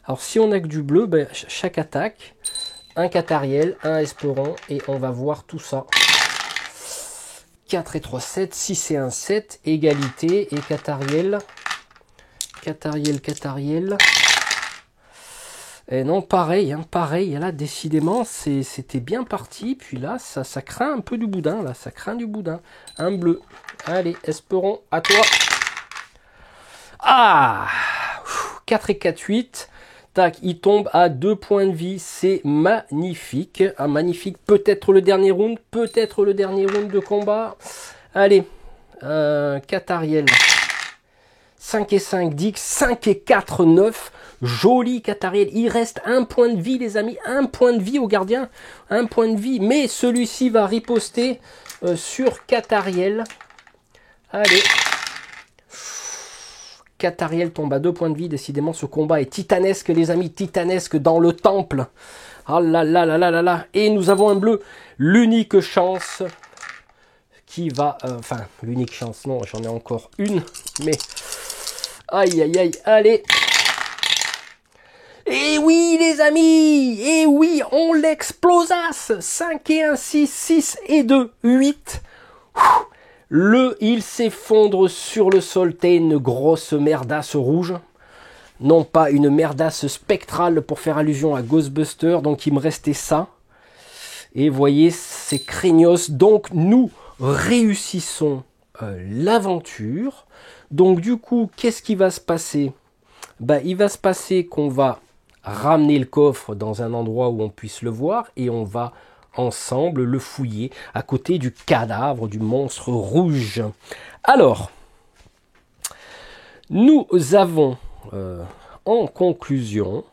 Speaker 2: Alors si on a que du bleu, chaque attaque, un Catariel, un Esperon, et on va voir tout ça. 4 et 3, 7, 6 et 1, 7, égalité, et Catariel, Catariel. Et non, pareil, hein, pareil, là, décidément, c'était bien parti, puis là, ça craint un peu du boudin, là, ça craint du boudin. Un bleu. Allez, Esperon, à toi. Ah, 4 et 4, 8. Tac, il tombe à 2 points de vie. C'est magnifique. Ah, magnifique. Peut-être le dernier round. Peut-être le dernier round de combat. Allez. Catariel. 5 et 5, Dix. 5 et 4, 9. Joli Catariel. Il reste un point de vie, les amis. Un point de vie au gardien. Un point de vie. Mais celui-ci va riposter sur Catariel. Allez. Catariel tombe à 2 points de vie. Décidément, ce combat est titanesque, les amis. Titanesque dans le temple. Ah là là là là là là. Et nous avons un bleu. L'unique chance qui va... Enfin, l'unique chance, non, j'en ai encore une. Mais... Aïe aïe aïe. Allez. Et oui, les amis. Et oui, on l'explosasse. 5 et 1, 6, 6 et 2, 8. Il s'effondre sur le sol, t'es une grosse merdasse rouge. Non pas une merdasse spectrale pour faire allusion à Ghostbusters, donc il me restait ça. Et vous voyez, c'est craignos. Donc nous réussissons l'aventure. Donc du coup, qu'est-ce qui va se passer? Il va se passer qu'on va ramener le coffre dans un endroit où on puisse le voir et on va ensemble le fouiller à côté du cadavre du monstre rouge. Alors, nous avons en conclusion,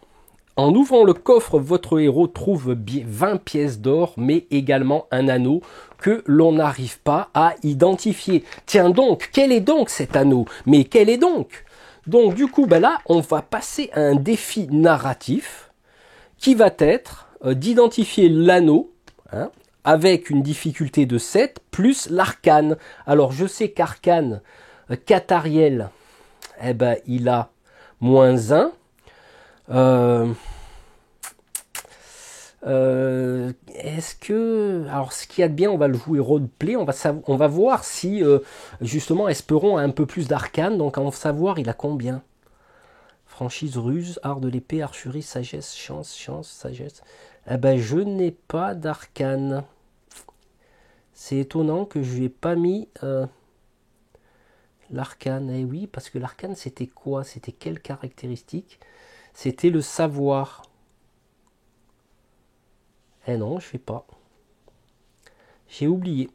Speaker 2: en ouvrant le coffre, votre héros trouve 20 pièces d'or, mais également un anneau que l'on n'arrive pas à identifier. Tiens donc, quel est donc cet anneau? Mais quel est donc? Donc du coup, là, on va passer à un défi narratif qui va être d'identifier l'anneau, hein, avec une difficulté de 7, plus l'arcane. Alors, je sais qu'arcane, Catariel, il a moins 1. Est-ce que... Alors, ce qu'il y a de bien, on va le jouer roleplay. On va voir si, justement, Esperon a un peu plus d'arcane. Donc, on va savoir, il a combien? Franchise, ruse, art de l'épée, archerie, sagesse, chance, sagesse. Je n'ai pas d'arcane. C'est étonnant que je lui ai pas mis l'arcane. Eh oui, parce que l'arcane, c'était quoi? C'était quelle caractéristique? C'était le savoir. Eh non, je ne fais pas. J'ai oublié.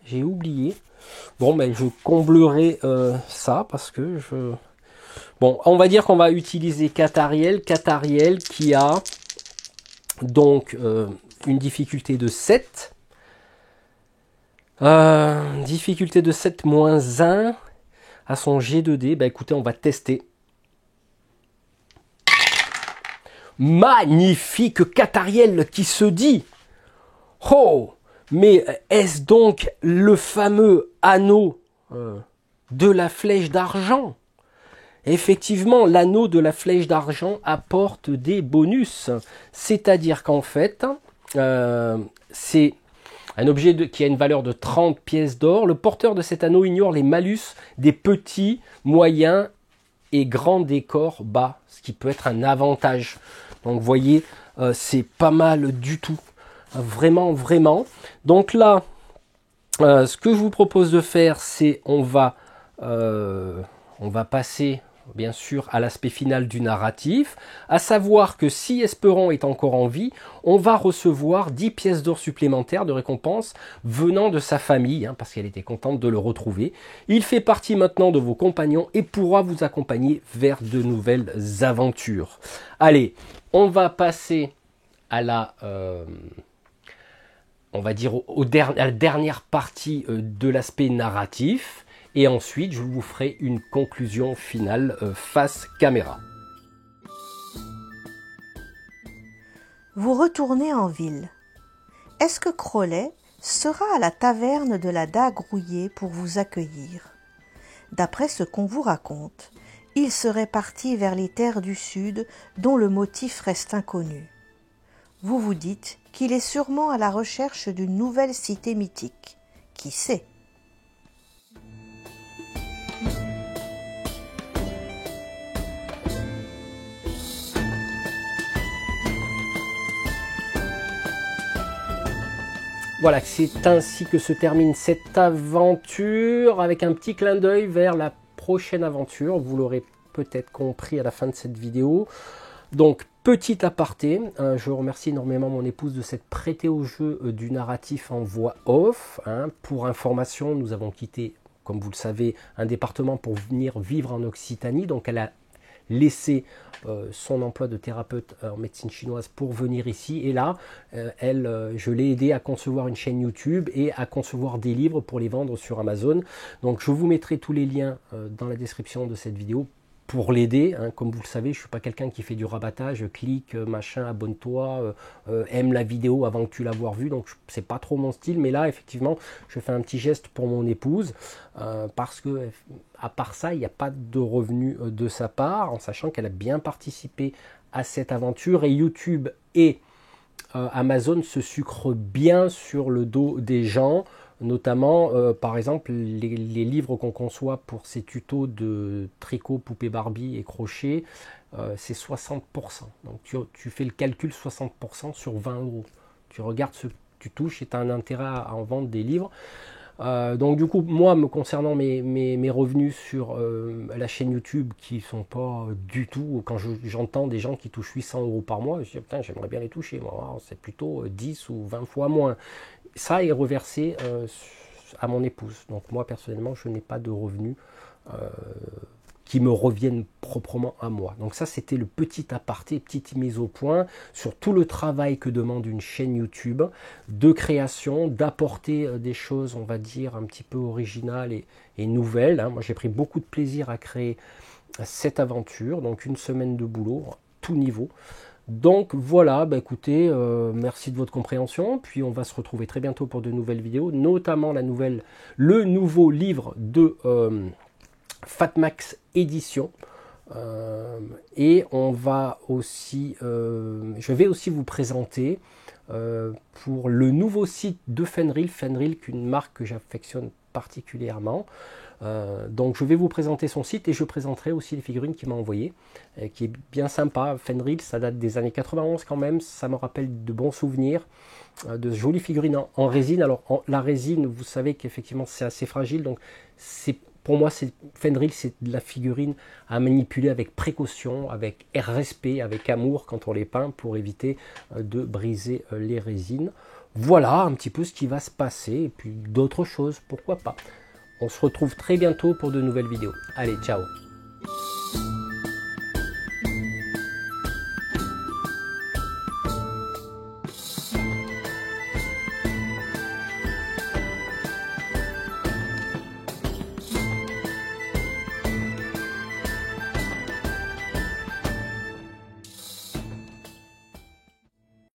Speaker 2: J'ai oublié. Bon, je comblerai ça parce que je... Bon, on va dire qu'on va utiliser Catariel. Catariel qui a donc une difficulté de 7. Difficulté de 7 moins 1 à son G2D. Écoutez, on va tester. Magnifique Catariel qui se dit: oh, mais est-ce donc le fameux anneau de la flèche d'argent? Effectivement, l'anneau de la flèche d'argent apporte des bonus. C'est-à-dire qu'en fait, c'est un objet qui a une valeur de 30 pièces d'or. Le porteur de cet anneau ignore les malus des petits, moyens et grands décors bas, ce qui peut être un avantage. Donc vous voyez, c'est pas mal du tout. Vraiment, vraiment. Donc là, ce que je vous propose de faire, c'est on va passer bien sûr à l'aspect final du narratif, à savoir que si Esperon est encore en vie, on va recevoir 10 pièces d'or supplémentaires de récompense venant de sa famille, hein, parce qu'elle était contente de le retrouver. Il fait partie maintenant de vos compagnons et pourra vous accompagner vers de nouvelles aventures. Allez, on va passer à la... on va dire à la dernière partie de l'aspect narratif. Et ensuite, je vous ferai une conclusion finale face caméra.
Speaker 1: Vous retournez en ville. Est-ce que Crowley sera à la taverne de la Dague Rouillée pour vous accueillir? D'après ce qu'on vous raconte, il serait parti vers les terres du Sud dont le motif reste inconnu. Vous vous dites qu'il est sûrement à la recherche d'une nouvelle cité mythique. Qui sait?
Speaker 2: Voilà, c'est ainsi que se termine cette aventure, avec un petit clin d'œil vers la prochaine aventure. Vous l'aurez peut-être compris à la fin de cette vidéo. Donc, petit aparté, je remercie énormément mon épouse de s'être prêtée au jeu du narratif en voix off. Hein. Pour information, nous avons quitté, comme vous le savez, un département pour venir vivre en Occitanie. Donc, elle a laissé son emploi de thérapeute en médecine chinoise pour venir ici. Et là, je l'ai aidé à concevoir une chaîne YouTube et à concevoir des livres pour les vendre sur Amazon. Donc, je vous mettrai tous les liens dans la description de cette vidéo pour l'aider. Hein. Comme vous le savez, je ne suis pas quelqu'un qui fait du rabattage, clique, machin, abonne-toi, aime la vidéo avant que tu l'aies vue. Donc, c'est pas trop mon style. Mais là, effectivement, je fais un petit geste pour mon épouse parce que, à part ça, il n'y a pas de revenus de sa part, en sachant qu'elle a bien participé à cette aventure. Et YouTube et Amazon se sucrent bien sur le dos des gens. Notamment, par exemple, les livres qu'on conçoit pour ces tutos de tricot, poupée Barbie et crochet, c'est 60%. Donc tu fais le calcul 60% sur 20 €. Tu regardes ce que tu touches et tu as un intérêt à en vendre des livres. Donc du coup, moi, me concernant mes revenus sur la chaîne YouTube qui ne sont pas du tout, quand j'entends des gens qui touchent 800 € par mois, je dis putain, j'aimerais bien les toucher, moi, c'est plutôt 10 ou 20 fois moins. Ça est reversé à mon épouse. Donc moi, personnellement, je n'ai pas de revenus qui me reviennent proprement à moi. Donc ça, c'était le petit aparté, petite mise au point sur tout le travail que demande une chaîne YouTube de création, d'apporter des choses, on va dire, un petit peu originales et nouvelles. Hein. Moi, j'ai pris beaucoup de plaisir à créer cette aventure. Donc une semaine de boulot, à tout niveau. Donc voilà, bah écoutez, merci de votre compréhension. Puis on va se retrouver très bientôt pour de nouvelles vidéos, notamment le nouveau livre de Fatmax Édition. Et on va aussi, je vais aussi vous présenter pour le nouveau site de Fenrir, qui est une marque que j'affectionne particulièrement. Donc je vais vous présenter son site et je présenterai aussi les figurines qu'il m'a envoyées, qui est bien sympa. Fenrir, ça date des années 91 quand même, ça me rappelle de bons souvenirs, de jolies figurines en résine. Alors la résine, vous savez qu'effectivement c'est assez fragile, donc pour moi Fenrir, c'est de la figurine à manipuler avec précaution, avec respect, avec amour quand on les peint, pour éviter de briser les résines. Voilà un petit peu ce qui va se passer, et puis d'autres choses, pourquoi pas. On se retrouve très bientôt pour de nouvelles vidéos. Allez, ciao!